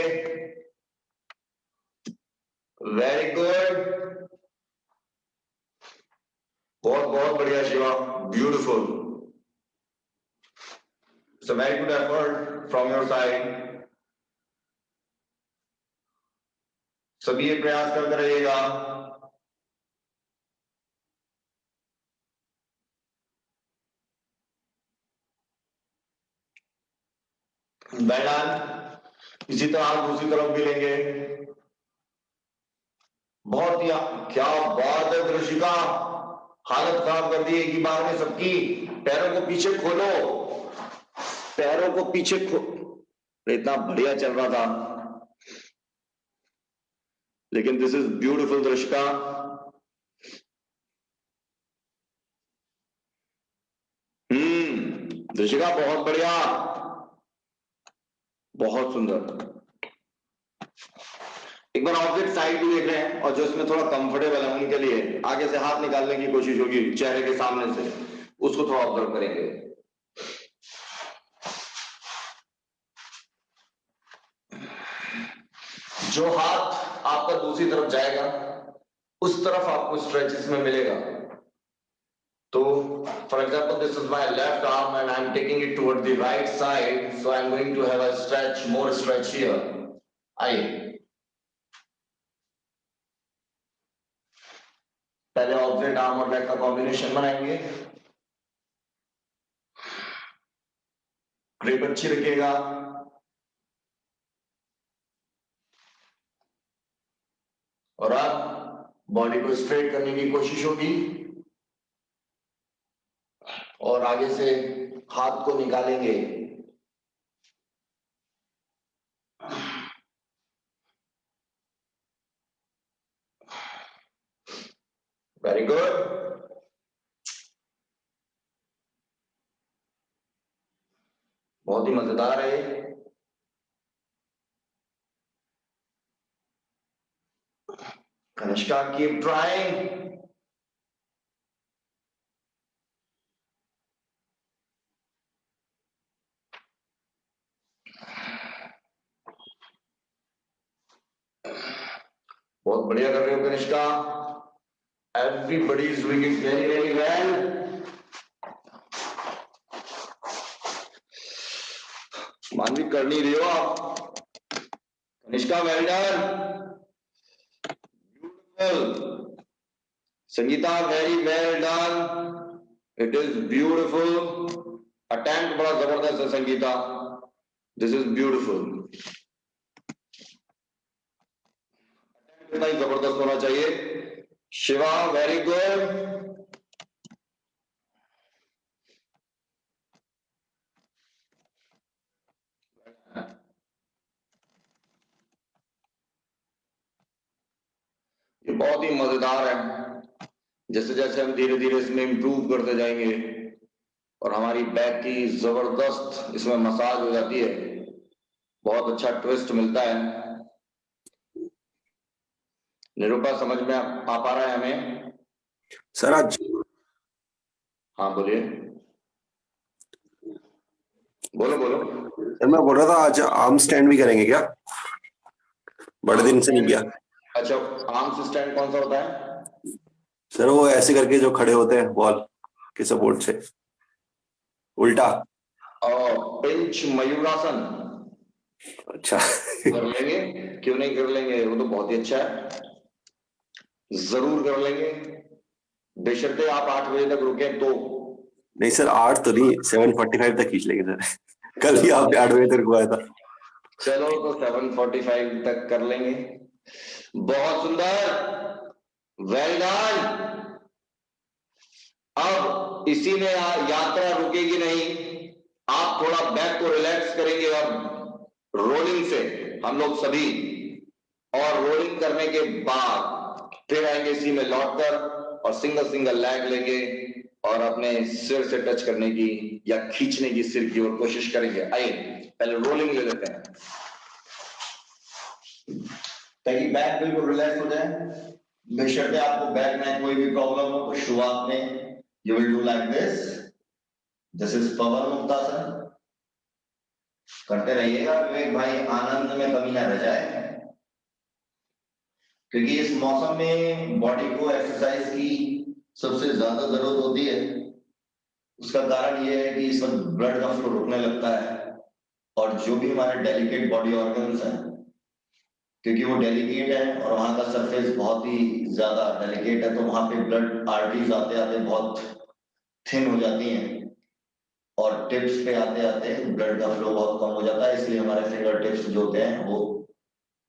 वेरी गुड, बहुत बहुत बढ़िया Shiva, beautiful. It's a very good effort from your side. सभी ये प्रयास करते रहिएगा। बैठन इसी तरह दूसरी तरफ भी लेंगे। बहुत ही क्या बात है दृशिका, हालत खराब कर दी एक ही बार में सबकी। पैरों को पीछे खोलो, पैरों को पीछे इतना बढ़िया चल रहा था, लेकिन दिस इज ब्यूटीफुल दृशिका। दृशिका बहुत बढ़िया, बहुत सुंदर। एक बार ऑपोजिट साइड भी देख रहे हैं और जो इसमें थोड़ा कंफर्टेबल है उनके लिए आगे से हाथ निकालने की कोशिश होगी चेहरे के सामने से, उसको थोड़ा ऑब्जर्व करेंगे। जो हाथ आपका दूसरी तरफ जाएगा उस तरफ आपको स्ट्रेचेस में मिलेगा। तो for example this is my left arm and I am taking it toward the right side, so I am going to have a stretch, more stretch here. आइए पहले ऑपोजिट आर्म और लेग का combination बनाएंगे। Grip अच्छी रखिएगा। और अब body को स्ट्रेट करने की कोशिश होगी और आगे से हाथ को निकालेंगे। बहुत ही मजेदार है ये। Kanishka keep trying. बहुत बढ़िया कर रहे हो Kanishka. Everybody is doing it very very well. मानवी कर नहीं रही हो आप। Kanishka well done. Beautiful. Sangeeta very well done. It is beautiful. Attempt बड़ा जबरदस्त है संगीता। This is beautiful. इतना ही जबरदस्त होना चाहिए। Shiva very good. ये बहुत ही मजेदार है। जैसे जैसे हम धीरे धीरे इसमें इंप्रूव करते जाएंगे और हमारी बैक की जबरदस्त इसमें मसाज हो जाती है, बहुत अच्छा ट्विस्ट मिलता है। निरूपा समझ में आ पा रहा है हमें? सर आज हाँ बोलिए। बोलो बोलो। सर मैं बोल रहा था आज आर्म स्टैंड भी करेंगे क्या? बड़े दिन से नहीं किया। अच्छा, आर्म स्टैंड कौन सा होता है? सर वो ऐसे करके जो खड़े होते हैं वॉल के सपोर्ट से, उल्टा। पिंच मयूरासन। अच्छा। कर लेंगे, क्यों नहीं कर लेंगे, वो तो बहुत ही अच्छा है, जरूर कर लेंगे। बेशर्ते आप 8 बजे तक रुके तो। नहीं सर 8 तो नहीं, 7:45 तक खींच लेंगे सर। कल ही आप 8 बजे तक हुआ था। चलो तो 7:45 तक कर लेंगे। बहुत सुंदर, वेल डन। अब इसी में यात्रा रुकेगी नहीं। आप थोड़ा बैक को रिलैक्स करेंगे और रोलिंग से हम लोग सभी, और रोलिंग करने के बाद फिर आएंगे इसी में लौटकर और सिंगल सिंगल लैग लेंगे और अपने सिर से टच करने की या खींचने की सिर की ओर कोशिश करेंगे। आइए पहले रोलिंग ले लेते हैं ताकि बैक बिल्कुल रिलैक्स हो जाए। बेशर्ते आपको बैक में कोई भी प्रॉब्लम हो तो शुरुआत में you will do like this is Pawanmuktasana. करते रहिएगा विवेक भाई, आनंद में कमी ना रह जाए, क्योंकि इस मौसम में बॉडी को एक्सरसाइज की सबसे ज्यादा जरूरत होती है। उसका कारण यह है कि इस वक्त ब्लड का फ्लो रुकने लगता है और जो भी हमारे डेलिकेट बॉडी ऑर्गन्स हैं, क्योंकि वो डेलिकेट है और वहां का सरफेस बहुत ही ज्यादा डेलिकेट है, तो वहां पे ब्लड आर्टरीज आते आते बहुत थिन हो जाती हैं और टिप्स पे आते आते ब्लड का फ्लो बहुत कम हो जाता है। इसलिए हमारे फिंगर टिप्स जो होते हैं वो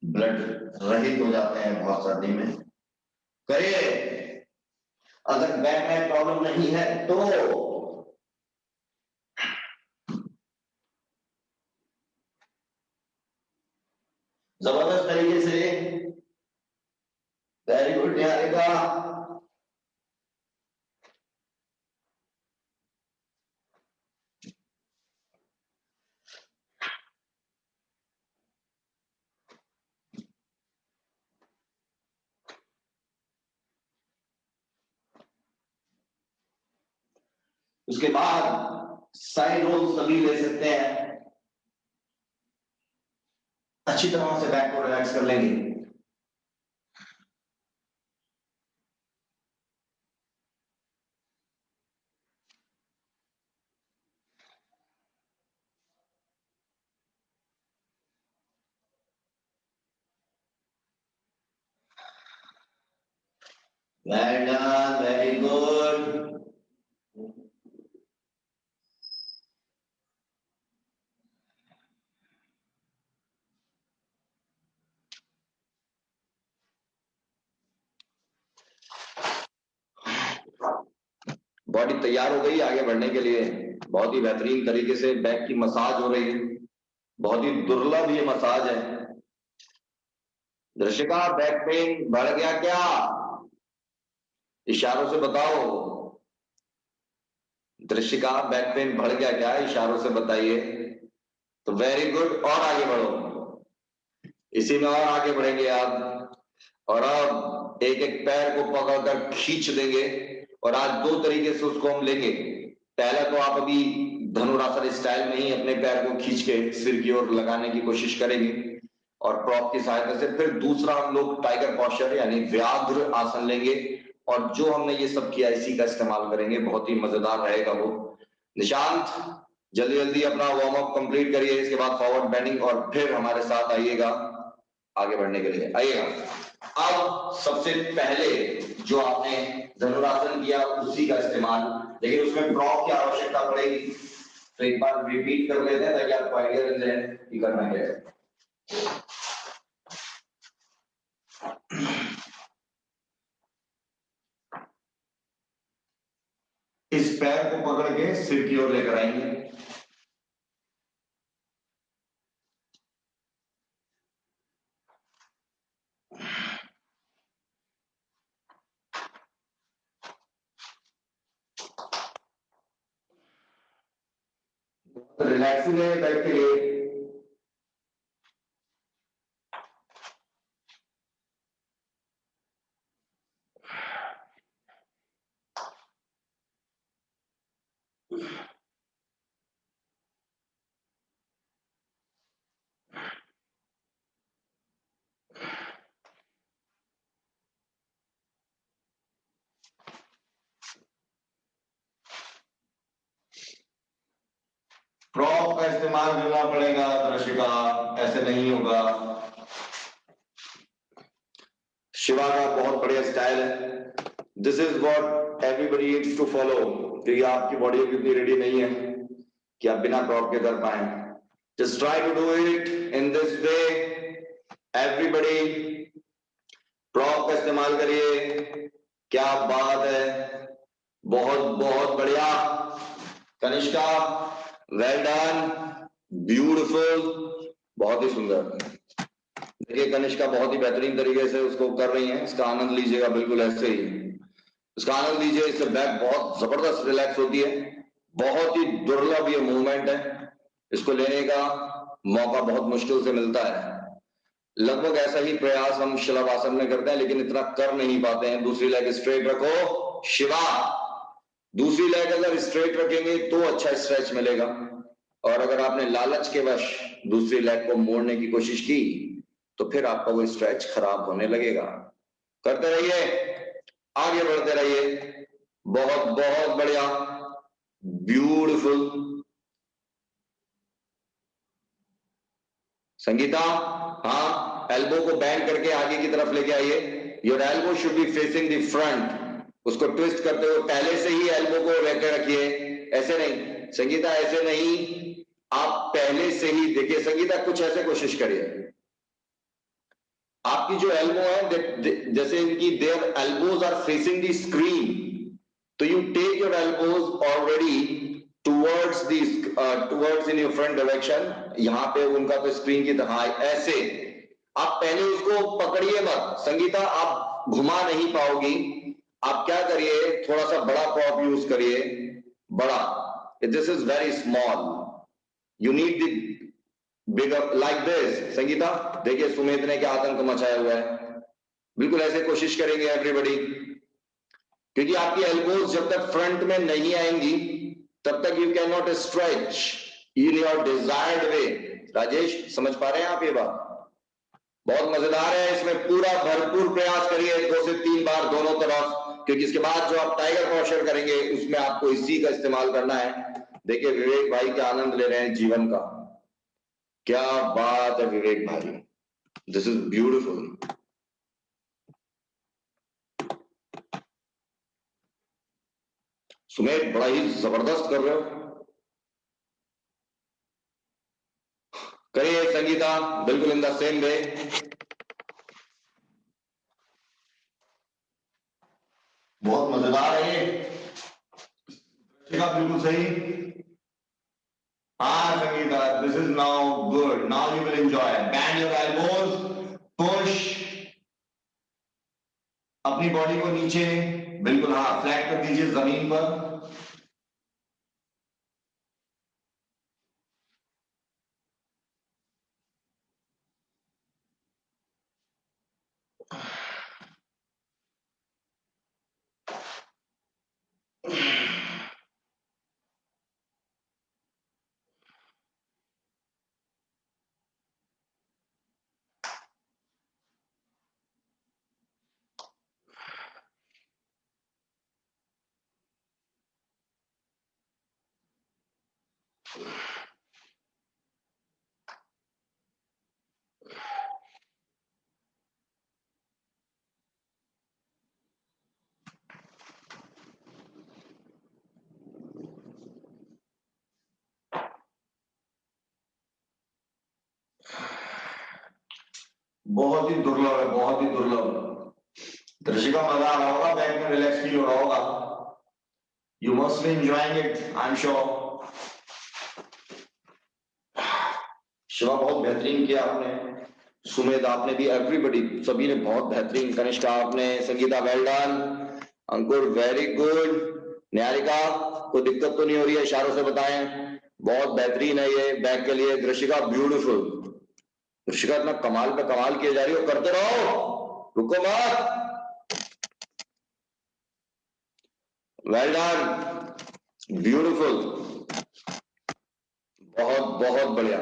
ब्लड रहित हो जाते हैं बहुत सर्दी में। करिए, अगर बैक में प्रॉब्लम नहीं है तो जबरदस्त तरीके से। Very good Niharika. उसके बाद साइड रोल सभी ले सकते हैं। अच्छी तरह से बैक को रिलैक्स कर लेंगे। Well done, very good. Body तैयार हो गई आगे बढ़ने के लिए। बहुत ही बेहतरीन तरीके से बैक की मसाज हो रही है, बहुत ही दुर्लभ ये मसाज है। दर्शिका, बैक पेन बढ़ गया क्या? इशारों से बताओ। दृश्यका, बैक पेन बढ़ गया क्या? इशारों से बताइए। तो वेरी गुड, और आगे बढ़ो, इसी में और आगे बढ़ेंगे आप। और अब एक एक पैर को पकड़कर खींच देंगे, और आज दो तरीके से उसको हम लेंगे। पहला तो आप अभी धनुरासन स्टाइल में ही अपने पैर को खींच के सिर की ओर लगाने की कोशिश करेंगे और प्रॉप की सहायता से। फिर दूसरा हम लोग टाइगर पोस्चर यानी व्याघ्र आसन लेंगे, और जो हमने ये सब किया इसी का इस्तेमाल करेंगे। बहुत ही मजेदार रहेगा वो। निशांत जल्दी जल्दी अपना वार्म अप कंप्लीट करिए, इसके बाद फॉरवर्ड बेंडिंग, और फिर हमारे साथ आइएगा आगे बढ़ने के लिए। आइएगा। अब सबसे पहले जो आपने धनुरासन किया उसी का इस्तेमाल, लेकिन उसमें प्रॉप की आवश्यकता पड़ेगी, तो एक बार रिपीट कर लेते हैं ताकि आपको आइडिया मिल जाए कि करना क्या है। इस पैर को पकड़ के सिर की ओर लेकर आएंगे, रिलैक्सिंग है बैठ के लिए। प्रॉप का इस्तेमाल करना पड़ेगा दर्शिका, ऐसे नहीं होगा। शिवा का बहुत बढ़िया स्टाइल है। This is what everybody needs to follow, क्योंकि आपकी बॉडी इतनी रेडी नहीं है कि आप बिना प्रॉप के कर पाए। Just try to do it in this way everybody. Prop का इस्तेमाल करिए। क्या बात है, बहुत बहुत बढ़िया कनिष्का, वेल डन, ब्यूटीफुल, बहुत ही सुंदर। देखिए कनिष्का बहुत ही बेहतरीन तरीके से उसको कर रही हैं। इसका आनंद लीजिएगा, बिल्कुल ऐसे ही इसका आनंद लीजिए। इससे बैक बहुत जबरदस्त रिलैक्स होती है। बहुत ही दुर्लभ ये मूवमेंट है, इसको लेने का मौका बहुत मुश्किल से मिलता है। लगभग ऐसा ही प्रयास हम शलभासन में करते हैं, लेकिन इतना कर नहीं पाते हैं। दूसरी लेग स्ट्रेट रखो शिवा, दूसरी लेग अगर स्ट्रेट रखेंगे तो अच्छा स्ट्रेच मिलेगा, और अगर आपने लालच के वश दूसरी लेग को मोड़ने की कोशिश की तो फिर आपका वो स्ट्रेच खराब होने लगेगा। करते रहिए, आगे बढ़ते रहिए। बहुत बहुत बढ़िया, ब्यूटीफुल। संगीता, हाँ, एल्बो को बैंड करके आगे की तरफ लेके आइए। Your elbow should be facing the front. उसको ट्विस्ट करते हुए पहले से ही एल्बो को लेकर रखिए, ऐसे नहीं संगीता, ऐसे नहीं, आप पहले से ही देखिए। संगीता कुछ ऐसे कोशिश करिए। आपकी जो एल्बो है, जैसे इनकी their elbows are facing the screen, तो you take your elbows already towards in your front direction. यहां पे उनका तो स्क्रीन की तरह ऐसे आप पहले उसको पकड़िए मत। संगीता आप घुमा नहीं पाओगी। आप क्या करिए, थोड़ा सा बड़ा प्रॉप यूज करिए, बड़ा। This is very small, you need the bigger like this. Sangeeta देखिए सुमित ने क्या आतंक मचाया हुआ है। बिल्कुल ऐसे कोशिश करेंगे एवरीबॉडी, क्योंकि आपकी एल्बोज जब तक फ्रंट में नहीं आएंगी तब तक you can not stretch in your desired way. Rajesh समझ पा रहे हैं आप ये बात? बहुत मजेदार है, इसमें पूरा भरपूर प्रयास करिए 2 से 3 बार दोनों तरफ, क्योंकि इसके बाद जो आप टाइगर पोस्चर करेंगे उसमें आपको इसी का इस्तेमाल करना है। देखिए विवेक भाई क्या आनंद ले रहे हैं जीवन का, क्या बात है विवेक भाई, दिस इज ब्यूटीफुल। सुमेध बड़ा ही जबरदस्त कर रहे हो, करिए संगीता बिल्कुल इन द सेम वे। बहुत मजेदार है ये, बिल्कुल सही। हाँ Sangeeta, this is now good, now you will enjoy. Band your elbows, push अपनी बॉडी को नीचे, बिल्कुल हाँ फ्लैट कर दीजिए जमीन पर। बहुत ही दुर्लभ है, बहुत ही दुर्लभ। दृशिका मजा आ रहा होगा, बैक में रिलैक्स फील हो रहा होगा। You must be enjoying it, I am sure. Shiva बहुत बेहतरीन किया आपने, सुमेध आपने भी, एवरीबॉडी सभी ने बहुत बेहतरीन, कनिष्ठा आपने, संगीता वेल डन, अंकुर वेरी गुड, न्यारिका कोई दिक्कत तो नहीं हो रही है, इशारों से बताएं, बहुत बेहतरीन है ये बैक के लिए। दृशिका ब्यूटीफुल, दृशिका इतना कमाल पे कमाल किए जा रही हो, करते रहो, रुको मत। वेल डन, ब्यूटीफुल, बहुत बहुत बढ़िया।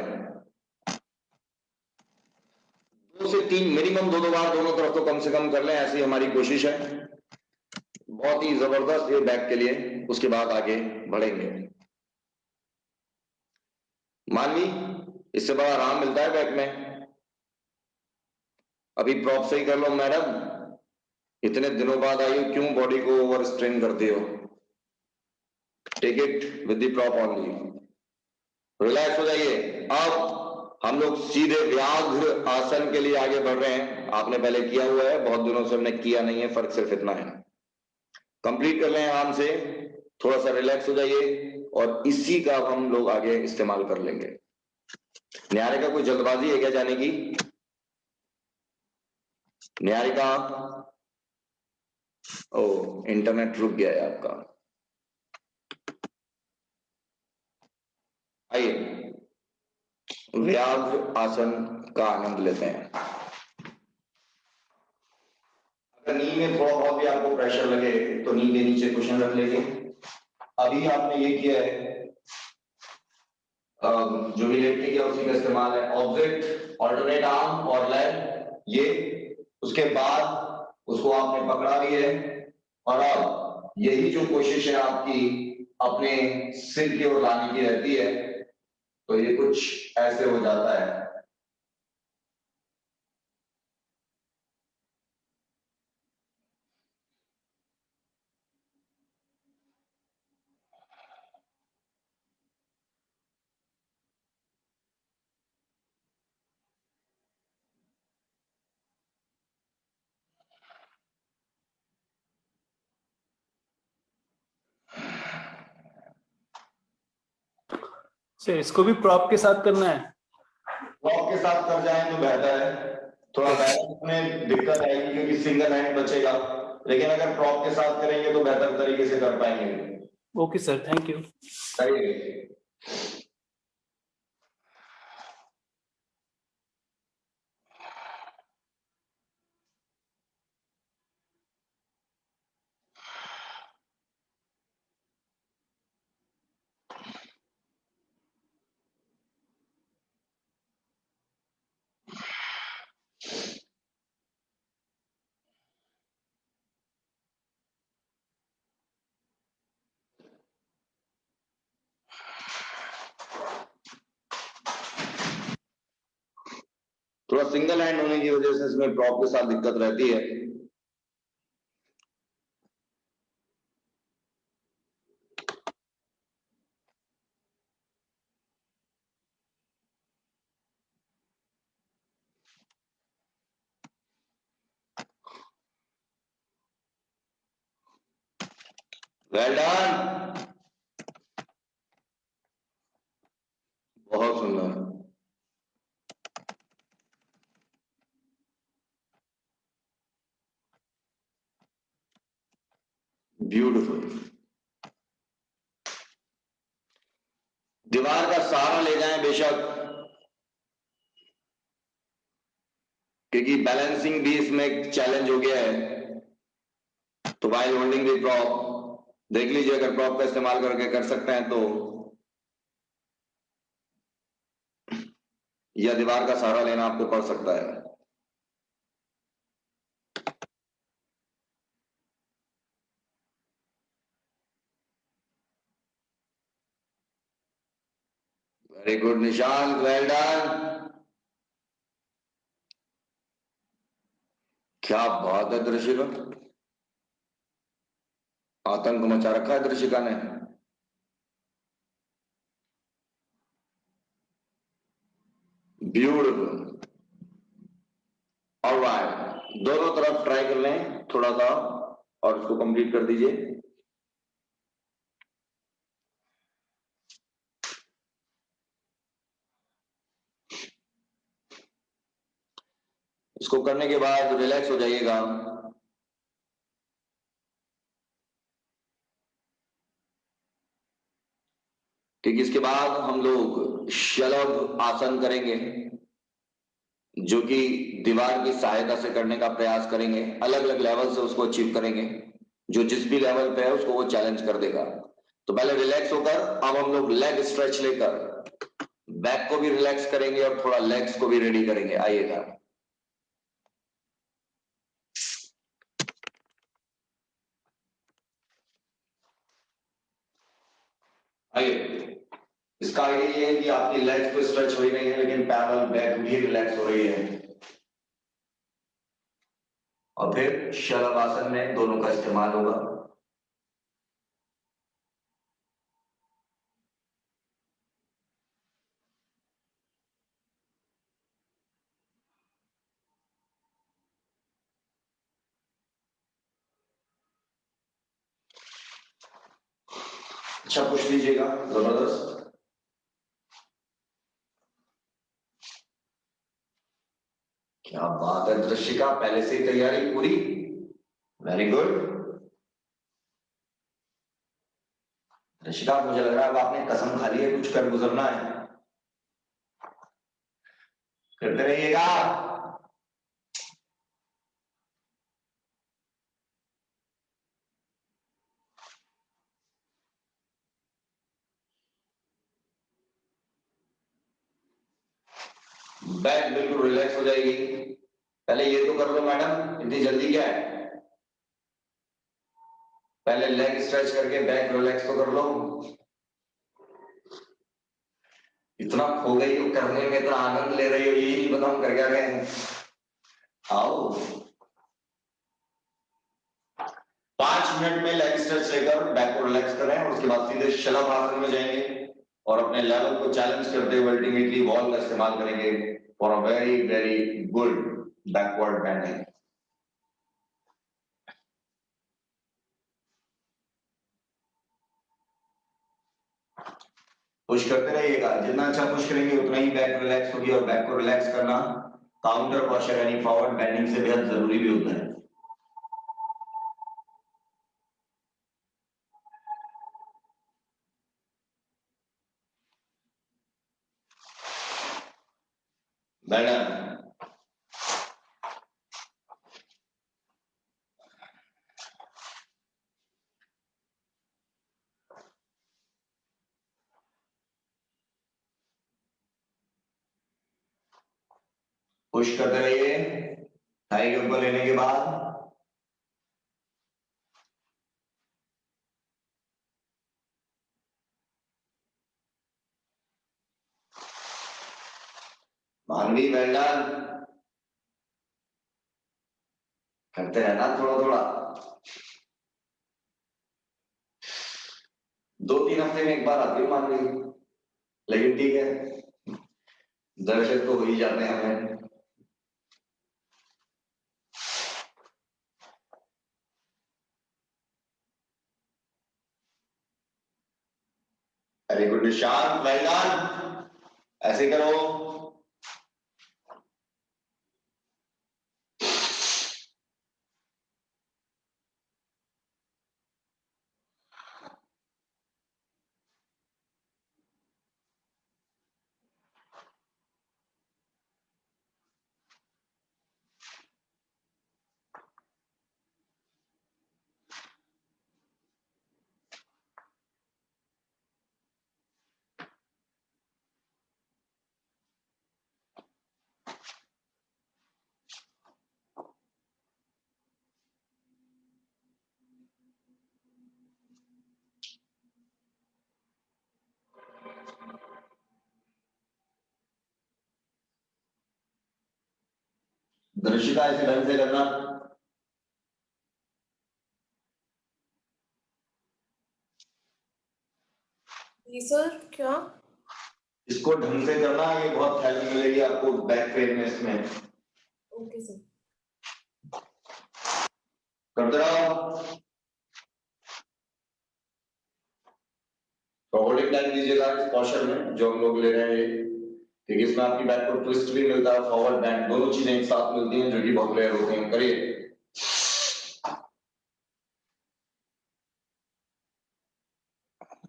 2 से 3 मिनिमम 2 बार दोनों तरफ तो कम से कम कर लें, ऐसी हमारी कोशिश है। बहुत ही जबरदस्त ये बैक के लिए, उसके बाद आगे बढ़ेंगे। मानवी, इससे बड़ा आराम मिलता है बैक में। अभी प्रॉप सही कर लो मैडम, इतने दिनों बाद आई हो, क्यों बॉडी को ओवर स्ट्रेन करते हो? Take it with the prop only, relax हो जाइए। अब हम लोग सीधे व्याघ्र आसन के लिए आगे बढ़ रहे हैं। आपने पहले किया हुआ है, बहुत दिनों से हमने किया नहीं है, फर्क सिर्फ इतना है। कंप्लीट कर लें आराम से, थोड़ा सा रिलैक्स हो जाइए, और इसी का हम लोग आगे इस्तेमाल कर लेंगे। न्यारिका कोई जल्दबाजी है क्या जाने की? न्यारिका, ओ इंटरनेट रुक गया है आपका। आइए व्याघ्र आसन का आनंद लेते हैं। अगर नी में थोड़ा बहुत भी आपको प्रेशर लगे तो नी के नीचे कुशन रख लेंगे। अभी आपने ये किया है, जो भी लेटने किया उसी का इस्तेमाल है। ऑब्जेक्ट ऑल्टरनेट आर्म और लेग, ये उसके बाद उसको आपने पकड़ा भी है, और अब यही जो कोशिश है आपकी अपने सिर की ओर लाने की रहती है, तो ये कुछ ऐसे हो जाता है। सर इसको भी प्रॉप के साथ करना है? प्रॉप के साथ कर जाएं तो बेहतर है। थोड़ा बैलेंस में दिक्कत आएगी क्योंकि सिंगल हैंड बचेगा, लेकिन अगर प्रॉप के साथ करेंगे तो बेहतर तरीके से कर पाएंगे। Okay sir, thank you. थोड़ा सिंगल हैंड होने की वजह से इसमें प्रॉप के साथ दिक्कत रहती है। वेल डन, बहुत सुंदर। ब्यूटीफुल। दीवार का सहारा ले जाएं बेशक, कि क्योंकि बैलेंसिंग भी इसमें एक चैलेंज हो गया है। तो वाइल होल्डिंग द प्रॉप देख लीजिए, अगर प्रॉप का इस्तेमाल करके कर सकते हैं तो, या दीवार का सहारा लेना आपको पड़ सकता है। Very good Nishant, well done. क्या बात है दृशिका, आतंक मचा रखा है दृशिका ने। ब्यूटीफुल। ऑलराइट, दोनों तरफ ट्राई कर लें थोड़ा सा और इसको कंप्लीट कर दीजिए। इसको करने के बाद रिलैक्स हो जाइएगा। ठीक, इसके बाद हम लोग शलभ आसन करेंगे, जो कि दीवार की सहायता से करने का प्रयास करेंगे। अलग अलग लेवल से उसको अचीव करेंगे, जो जिस भी लेवल पे है उसको वो चैलेंज कर देगा। तो पहले रिलैक्स होकर अब हम लोग लेग स्ट्रेच लेकर बैक को भी रिलैक्स करेंगे और थोड़ा लेग्स को भी रेडी करेंगे। आइएगा, आइए। इसका आइडिया ये है कि आपकी लेग्स तो स्ट्रेच हो ही नहीं है, लेकिन पैरल बैक भी रिलैक्स हो रही है। और फिर शलभ आसन में दोनों का इस्तेमाल होगा। अच्छा, पुश लीजिएगा, जबरदस्त। क्या बात है दृशिका, पहले से ही तैयारी पूरी, वेरी गुड। दृशिका, मुझे लग रहा है अब आपने कसम खा ली है, कुछ कर गुजरना है। करते रहिएगा। बैक बिल्कुल रिलैक्स हो जाएगी। पहले ये तो कर लो मैडम, इतनी जल्दी क्या है। पहले लेग स्ट्रेच करके बैक रिलैक्स तो कर लो। इतना खो गई हो करने में, इतना आनंद ले रही हो, यही नहीं पता हम कर क्या रहे हैं। आओ, 5 मिनट में लेग स्ट्रेच लेकर बैक को रिलैक्स करें और उसके बाद सीधे शलभ आसन में जाएंगे और अपने लेवल को चैलेंज करते हुए अल्टीमेटली वॉल का इस्तेमाल करेंगे for a very very good backward bending. Push करते रहिएगा, जितना अच्छा पुश करेंगे उतना ही बैक रिलैक्स होगी, और बैक को रिलैक्स करना काउंटर पोस्चर यानी फॉरवर्ड बेंडिंग से बेहद जरूरी भी होता है। मैडम, पुश करते रहिए थाई के ऊपर लेने के बाद। मानवी, वेल डन। करते रहना थोड़ा थोड़ा, 2-3 हफ्ते में एक बार आती है मानवी, लेकिन ठीक है, दर्शक तो हो ही जाते हैं हमें। Very good Nishant, well done. ऐसे करो। दृश्यता ऐसे ढंग से करना। जी सर, क्या? इसको ढंग से करना, ये बहुत हेल्प मिलेगी आपको बैक पेन में इसमें। Okay sir. करते रहो। फॉरवर्डिंग टाइम दीजिएगा इस पोर्शन में जो हम लोग ले रहे हैं, ठीक है। इसमें आपकी बैक को ट्विस्ट भी मिलता है, फॉरवर्ड बैंड, दोनों चीजें एक साथ मिलती हैं जो कि बहुत रेयर होती हैं। करिए।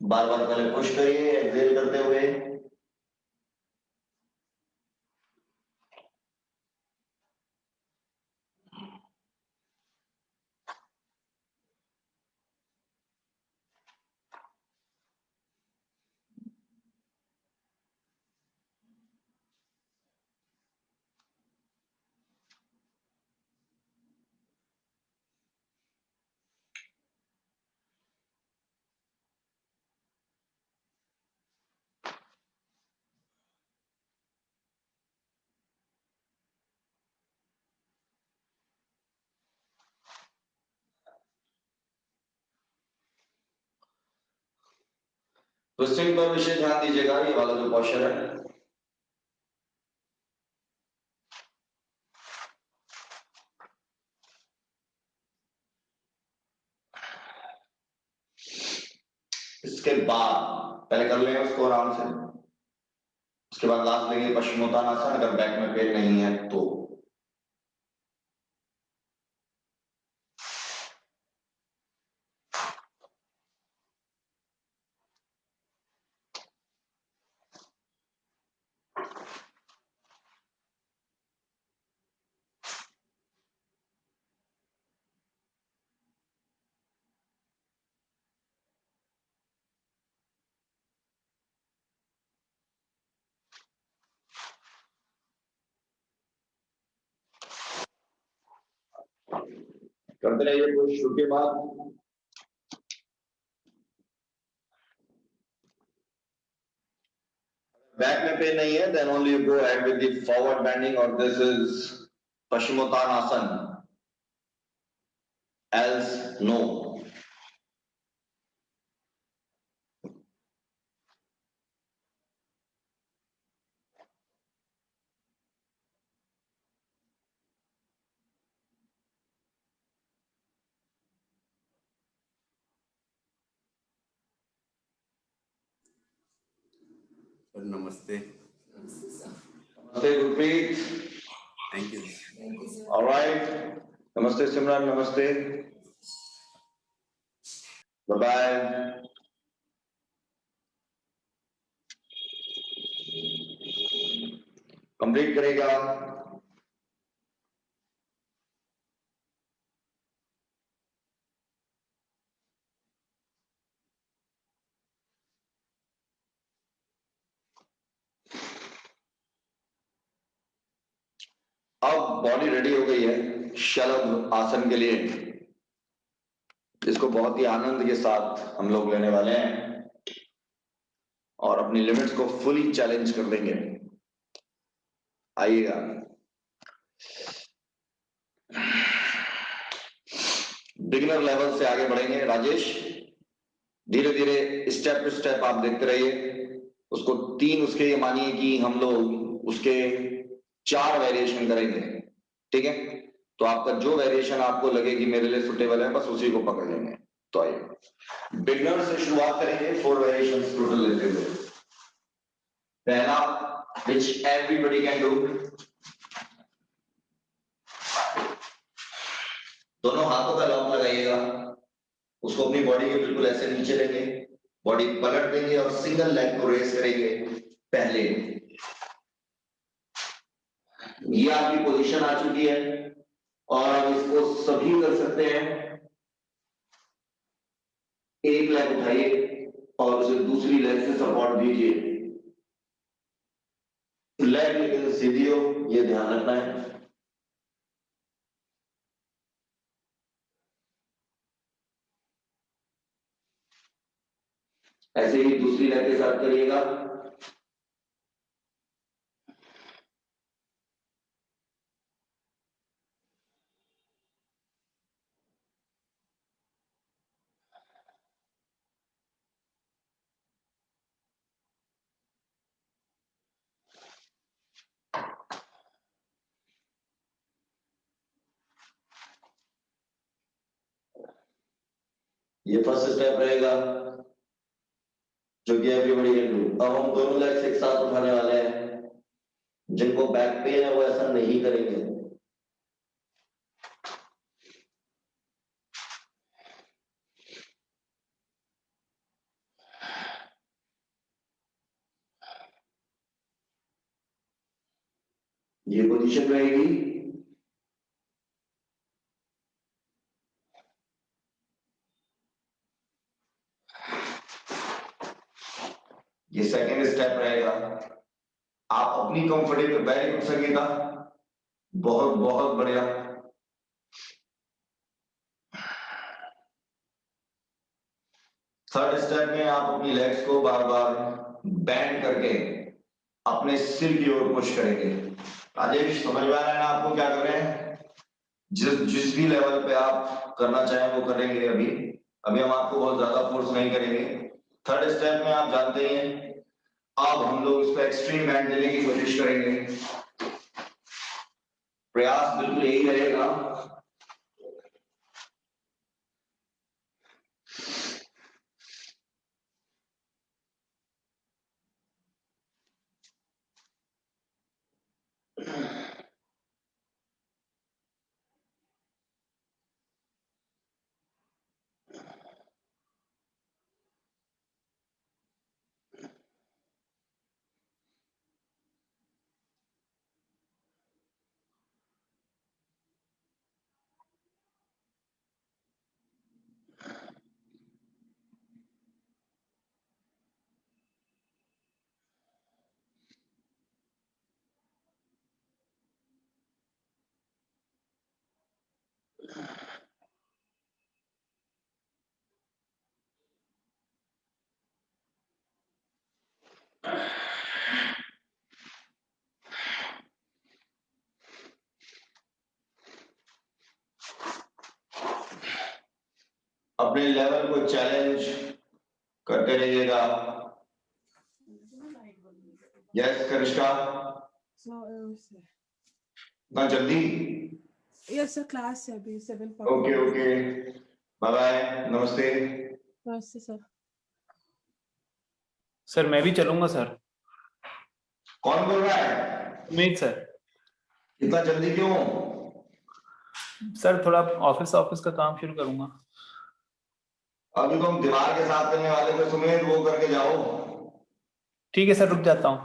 बार बार पहले पुश करिए एक्सेल करते हुए। ट्विस्टिंग पर विशेष ध्यान दीजिएगा, ये वाला जो पोस्चर है। इसके बाद पहले कर लें उसको आराम से, उसके बाद लास्ट लेंगे पश्चिमोत्तानासन, अगर बैक में पेन नहीं है तो। करते रहिए कुछ शुरू के बाद। बैक में पेन नहीं है, then only you go ahead with the forward bending, or this is Paschimottanasana. Else, no. Sir नमस्ते। नमस्ते Gurpreet. Thank you. All right. नमस्ते सिमरन, नमस्ते। Bye bye. कंप्लीट करेगा। अब बॉडी रेडी हो गई है शलभ आसन के लिए, जिसको बहुत ही आनंद के साथ हम लोग लेने वाले हैं और अपनी लिमिट्स को फुली चैलेंज कर देंगे। आइएगा। बिगिनर लेवल से आगे बढ़ेंगे। राजेश, धीरे धीरे स्टेप टू स्टेप आप देखते रहिए। उसको 3 उसके ये मानिए कि हम लोग उसके 4 वेरिएशन करेंगे, ठीक है। तो आपका जो वेरिएशन आपको लगे कि मेरे लिए सुटेबल है, बस उसी को पकड़ लेंगे। तो आइए बिगिनर से शुरुआत करेंगे, 4 वेरिएशंस टोटल लेते हुए। पहला, which everybody can do, दोनों हाथों का लॉक लगाइएगा। उसको अपनी बॉडी के बिल्कुल ऐसे नीचे लेंगे, बॉडी पलट देंगे और सिंगल लेग को रेस करेंगे। पहले ये आपकी पोजीशन आ चुकी है और अब इसको सभी कर सकते हैं। एक लेग उठाइए और उसे दूसरी लेग से सपोर्ट दीजिए। लेग लेकिन सीधी हो, ये ध्यान रखना है। ऐसे ही दूसरी लेग के साथ करिएगा। ये फर्स्ट स्टेप रहेगा जो कि एवरीबॉडी कैन डू। अब हम दोनों लेग्स एक साथ उठाने वाले हैं। जिनको बैक पेन है वो ऐसा नहीं करेंगे। ये पोजीशन रहेगी। ये सेकेंड स्टेप रहेगा। आप अपनी कंफर्टेबल बैठ उठ सकेगा। बहुत बहुत बढ़िया। थर्ड स्टेप में आप अपनी लेग्स को बार बार बैंड करके अपने सिर की ओर पुश करेंगे। राजेश समझ में आ रहा है ना आपको क्या कर रहे हैं? जिस भी लेवल पे आप करना चाहें वो करेंगे। अभी हम आपको बहुत ज्यादा फोर्स नहीं करेंगे। थर्ड स्टेप में आप जानते ही हैं। अब हम लोग इस पर एक्सट्रीम बैंड देने की कोशिश करेंगे। प्रयास बिल्कुल यही रहेगा। अपने लेवल को चैलेंज करते रहिएगा। यस कनिष्का, ना जल्दी। यस सर, क्लास है अभी 7:40। ओके ओके, बाय बाय, नमस्ते। नमस्ते सर। सर मैं भी चलूंगा सर। कौन बोल रहा है? उम्मीद सर। इतना जल्दी क्यों? सर थोड़ा ऑफिस का काम शुरू करूंगा। अभी तो हम दीवार के साथ करने वाले थे सुमेध, वो करके जाओ। ठीक है सर, रुक जाता हूँ।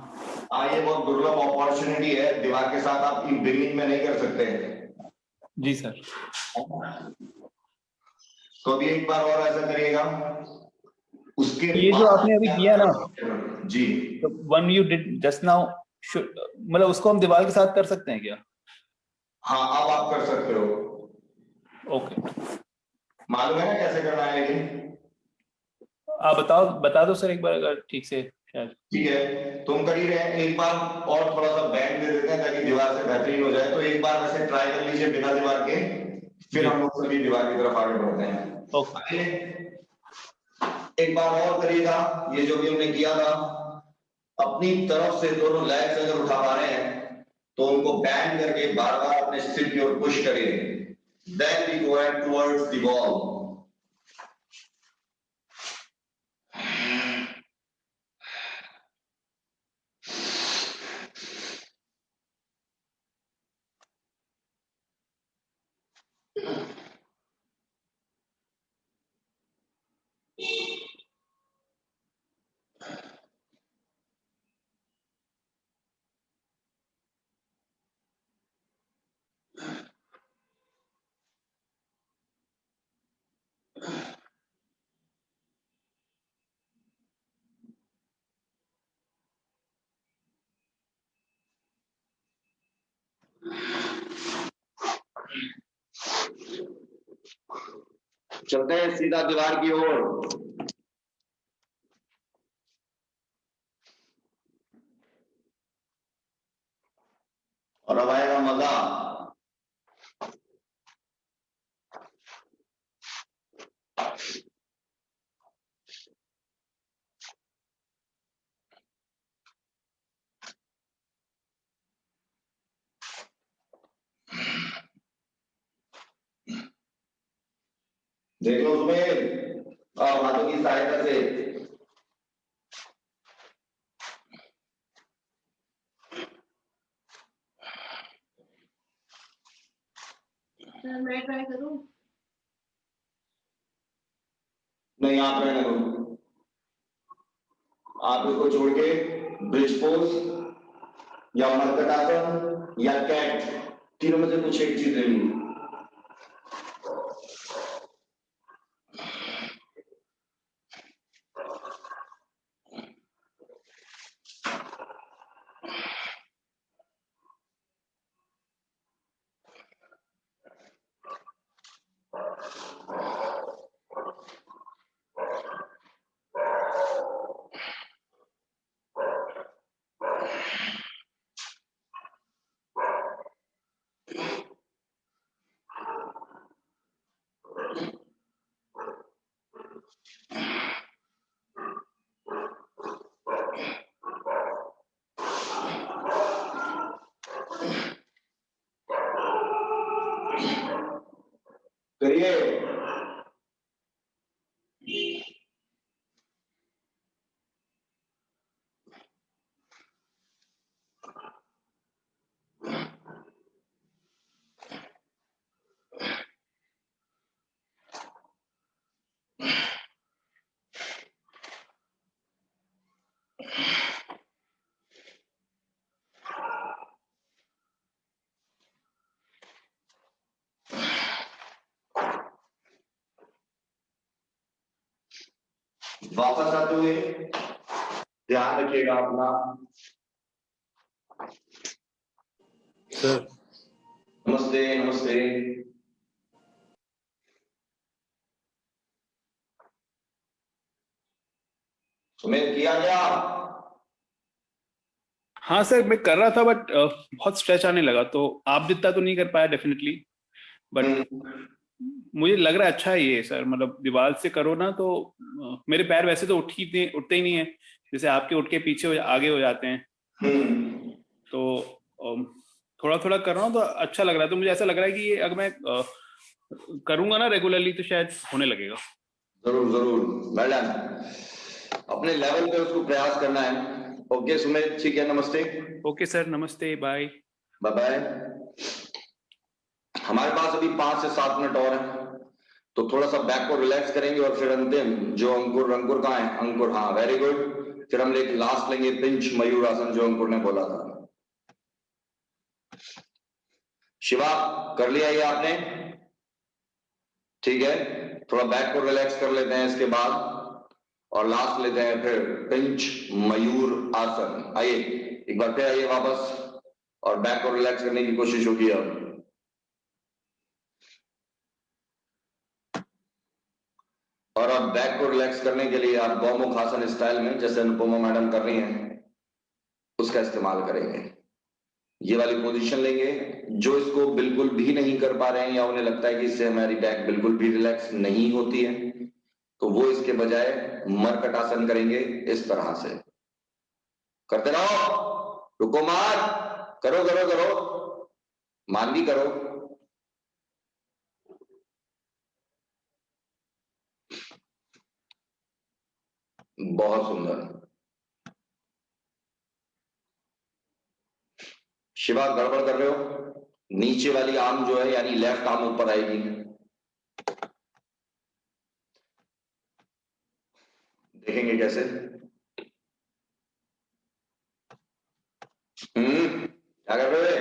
हाँ, ये बहुत दुर्लभ अपॉर्चुनिटी है। दीवार के साथ आप बिगिनिंग में नहीं कर सकते। जी सर। तो अभी एक बार और ऐसा करिएगा। उसके ये जो आपने अभी किया ना जी, तो one you did just now, मतलब उसको हम दीवार के साथ कर सकते हैं क्या? हाँ अब आप कर सकते हो। ओके, मालूम है ना कैसे करना है? लेकिन आप बता दो सर एक बार अगर ठीक से शायद। ठीक है, तुम कर ही रहे हैं। एक बार और थोड़ा सा बैंड दे देते हैं ताकि दीवार से बेहतरीन हो जाए। तो एक बार वैसे ट्राई कर लीजिए बिना दीवार के, फिर हम लोग सभी दीवार की तरफ आगे बढ़ते हैं। ओके। एक बार और करिएगा ये जो भी हमने किया था। अपनी तरफ से दोनों लेग्स अगर उठा पा रहे हैं तो उनको बैंड करके बार बार अपने सिर की ओर पुश करिए। Then we go towards the wall. चलते हैं सीधा दीवार की ओर। और अब आएगा मजा। देख लो तुम्हें, और हाथों की सहायता से सर मैं ट्राई करूं? नहीं, आप रहने दो। आप इसको छोड़ के ब्रिज पोज या मरकटासन या कैट, तीनों में से कुछ एक चीज लेनी। करिए। वापस आते हुए ध्यान रखिएगा अपना। सर नमस्ते नमस्ते। सुमित किया क्या? हाँ सर, मैं कर रहा था बट बहुत स्ट्रेच आने लगा, तो आप जितना तो नहीं कर पाया डेफिनेटली, बट मुझे लग रहा है अच्छा है ये सर। मतलब दीवार से करो ना तो मेरे पैर वैसे तो उठते ही नहीं है, जैसे आपके उठ के पीछे आगे हो जाते हैं। तो थोड़ा थोड़ा कर रहा हूँ तो अच्छा लग रहा है। तो मुझे ऐसा लग रहा है कि ये अगर मैं करूंगा ना रेगुलरली तो शायद होने लगेगा। जरूर जरूर मैडम, अपने लेवल पे उसको प्रयास करना है। ओके सुमित, ठीक है, नमस्ते। ओके सर, नमस्ते, बाय। Bye bye. हमारे पास अभी 5 से 7 मिनट और हैं, तो थोड़ा सा बैक को रिलैक्स करेंगे और फिर अंतिम जो अंकुर कहाँ है? अंकुर, हाँ, वेरी गुड। फिर हम लास्ट लेंगे पिंच मयूर आसन, जो अंकुर ने बोला था। शिवा, कर लिया ये आपने? ठीक है, थोड़ा बैक को रिलैक्स कर लेते हैं इसके बाद, और लास्ट लेते हैं फिर पिंच मयूर आसन। आइए एक बार फिर आइए वापस, और बैक को रिलैक्स करने की कोशिश होगी अब। और अब बैक को रिलैक्स करने के लिए आप गौमुख आसन स्टाइल में, जैसे अनुपमा मैडम कर रही हैं, उसका इस्तेमाल करेंगे। ये वाली पोजीशन लेंगे। जो इसको बिल्कुल भी नहीं कर पा रहे हैं या उन्हें लगता है कि इससे हमारी बैक बिल्कुल भी रिलैक्स नहीं होती है, तो वो इसके बजाय मरकट आसन करेंगे इस तरह से। करते रहो, रुको मत, करो करो करो, मानवी करो। बहुत सुंदर। शिवा, गड़बड़ कर रहे हो। नीचे वाली आर्म जो है, यानी लेफ्ट आर्म ऊपर आएगी। देखेंगे कैसे? क्या कर रहे हो?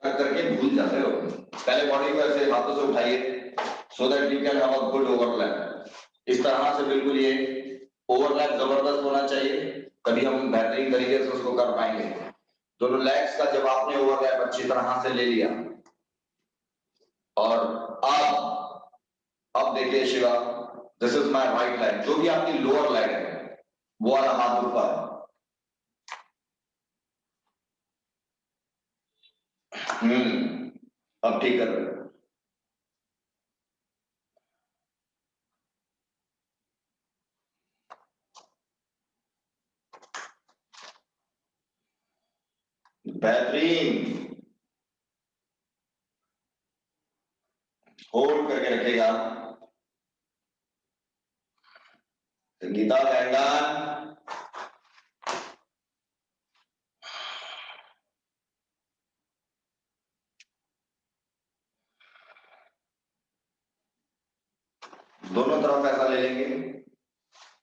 करके भूल जाते हो। पहले बॉडी को ऐसे हाथों से उठाइए, so that you can have a good overlap. इस तरह से बिल्कुल ये ओवरलैप जबरदस्त होना चाहिए, तभी हम बेहतरीन तरीके से उसको कर पाएंगे। दोनों लेग्स का जब आपने ओवरलैप अच्छी तरह से ले लिया, और अब देखिए Shiva, this is my right leg. जो भी आपकी लोअर लेग है वो वाला हाथ ऊपर। अब ठीक कर रहे हो। बेहतरीन। होल्ड करके रखेगा। संगीता लैंडन, दोनों तरफ ऐसा ले लेंगे,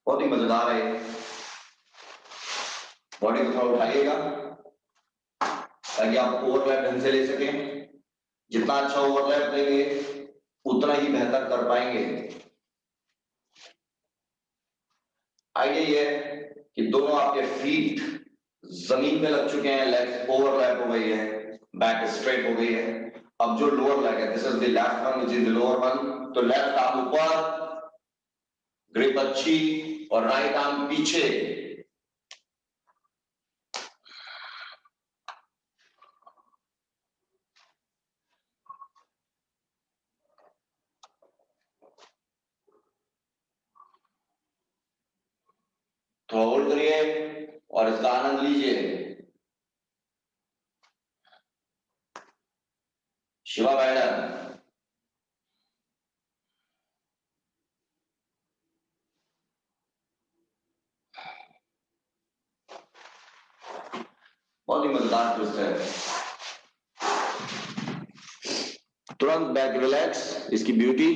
बहुत ही मजेदार है। बॉडी को थोड़ा उठाइएगा ताकि आप ओवरलैप ढंग से ले सकें। जितना अच्छा ओवरलैप लेंगे उतना ही बेहतर कर पाएंगे। आइडिया ये है कि दोनों आपके फीट जमीन में लग चुके हैं, लेग्स ओवरलैप हो गई है, बैक स्ट्रेट हो गई है। अब जो लोअर लेग है, this is the left one, which is the lower one, तो लेफ्ट आर्म ऊपर, ग्रिप अच्छी, और राइट आर्म पीछे। तो होल्ड करिए और इसका आनंद लीजिए। शिवा मैडम, बहुत ही मजेदार ट्विस्ट है। तुरंत बैक रिलैक्स, इसकी ब्यूटी।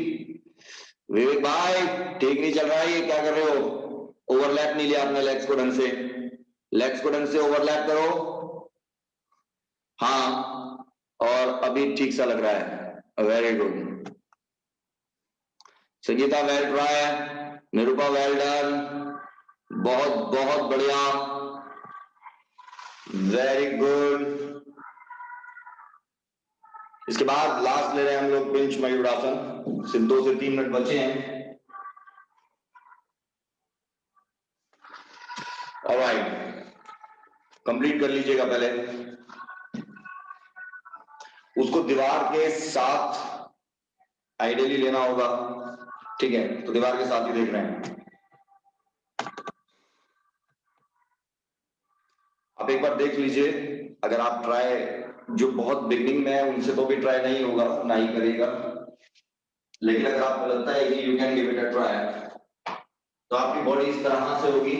विवेक भाई, ठीक नहीं चल रहा है, ये क्या कर रहे हो? ओवरलैप नहीं लिया आपने लेग्स को ढंग से, लेग्स को ढंग से ओवरलैप करो। हाँ, और अभी ठीक सा लग रहा है, very good. Sangeeta well try, Nirupa well done, बहुत बहुत बढ़िया, वेरी गुड। इसके बाद लास्ट ले रहे हैं हम लोग पिंच मयूरासन, सिर्फ 2 से 3 मिनट बचे हैं। ऑलराइट, कंप्लीट कर लीजिएगा पहले। उसको दीवार के साथ आइडियली लेना होगा, ठीक है? तो दीवार के साथ ही देख रहे हैं। आप एक बार देख लीजिए, अगर आप ट्राई, जो बहुत बिगनिंग में है उनसे तो भी ट्राई नहीं होगा, ना ही करेगा, लेकिन अगर आपको लगता है कि you can give it a try, तो आपकी बॉडी इस तरह से होगी।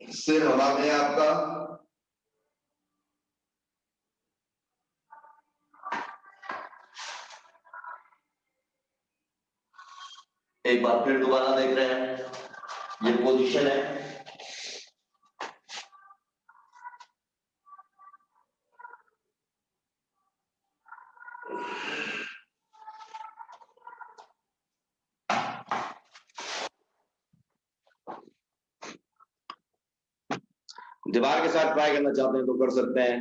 सिर हवा में आपका, एक बार फिर दोबारा देख रहे हैं, ये पोजीशन है। दीवार के साथ ट्राई करना चाहते हैं तो कर सकते हैं।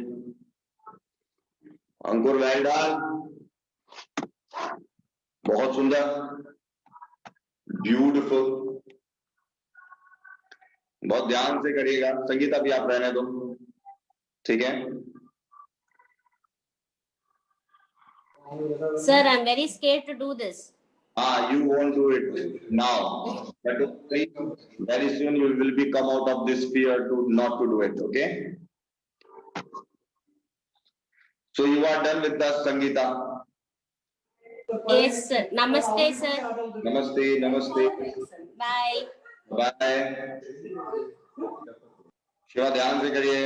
अंकुर वेल डन, बहुत सुंदर, ब्यूटीफुल, बहुत ध्यान से करिएगा। संगीता भी आप रहने दो, ठीक है? Sir, I'm very scared to do this. You won't do it now, but very soon you will be come out of this fear to not to do it, okay? So you are done with the Sangeeta. Yes, sir. Namaste, sir. Namaste, namaste. Bye. Bye. Shiva ध्यान से करिए।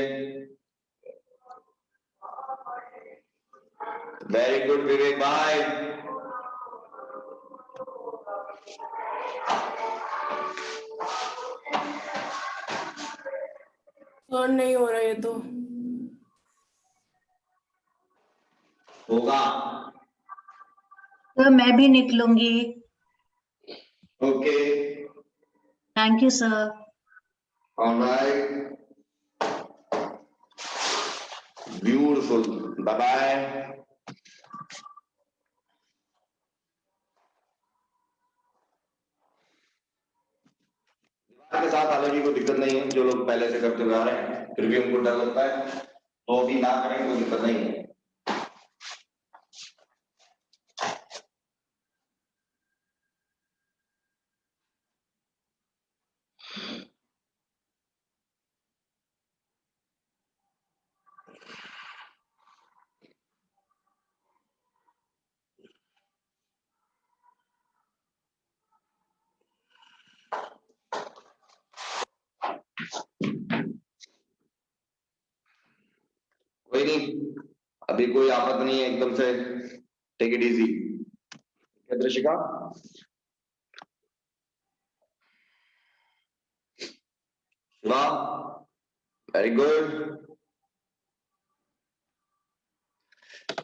Very good विवेक भाई। Turn नहीं हो रहा है तो होगा, तो मैं भी निकलूंगी। Okay, thank you sir. Alright, beautiful, bye bye. के साथ हालांकि कोई दिक्कत नहीं है, जो लोग पहले से करते हुए आ रहे हैं, फिर भी उनको डर लगता है, तो अभी ना करें कोई दिक्कत नहीं है। कोई नहीं, अभी कोई आफत नहीं है, एकदम से take it easy. Drishika, Shiva, very good,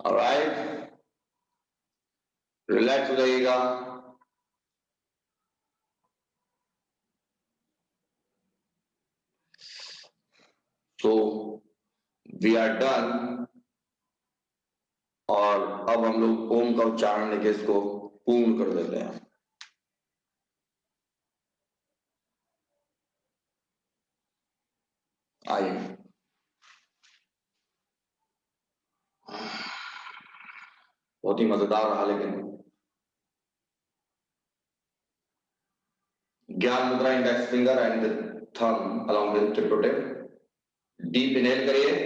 alright, relax हो जाइएगा। सो वी आर डन, और अब हम लोग ओम का उच्चारण लेके इसको पूर्ण कर देते हैं। आइए, बहुत ही मजेदार रहा, लेकिन gyan mudra, index finger and thumb along with tip to tip. Deep inhale करिए,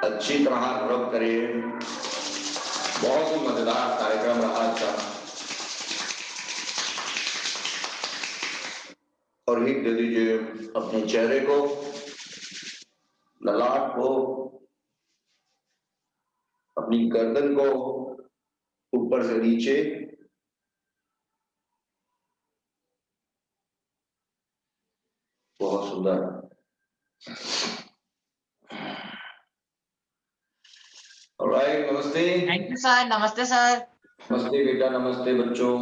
अच्छी तरह रब करिए। बहुत ही मजेदार कार्यक्रम रहा आज का, और हिट दे दीजिए अपने चेहरे को, ललाट को, अपनी गर्दन को, ऊपर से नीचे, बहुत सुंदर। ऑलराइट, नमस्ते। Thank you sir. नमस्ते सर। नमस्ते बेटा, नमस्ते बच्चों,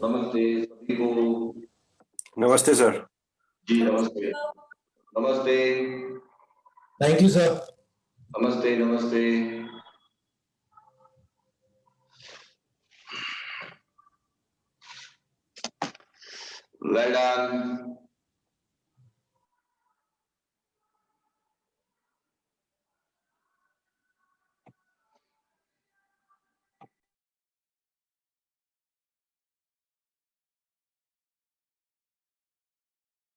नमस्ते सभी को। नमस्ते सर। जी नमस्ते, नमस्ते, थैंक यू सर। नमस्ते, नमस्ते। Well done.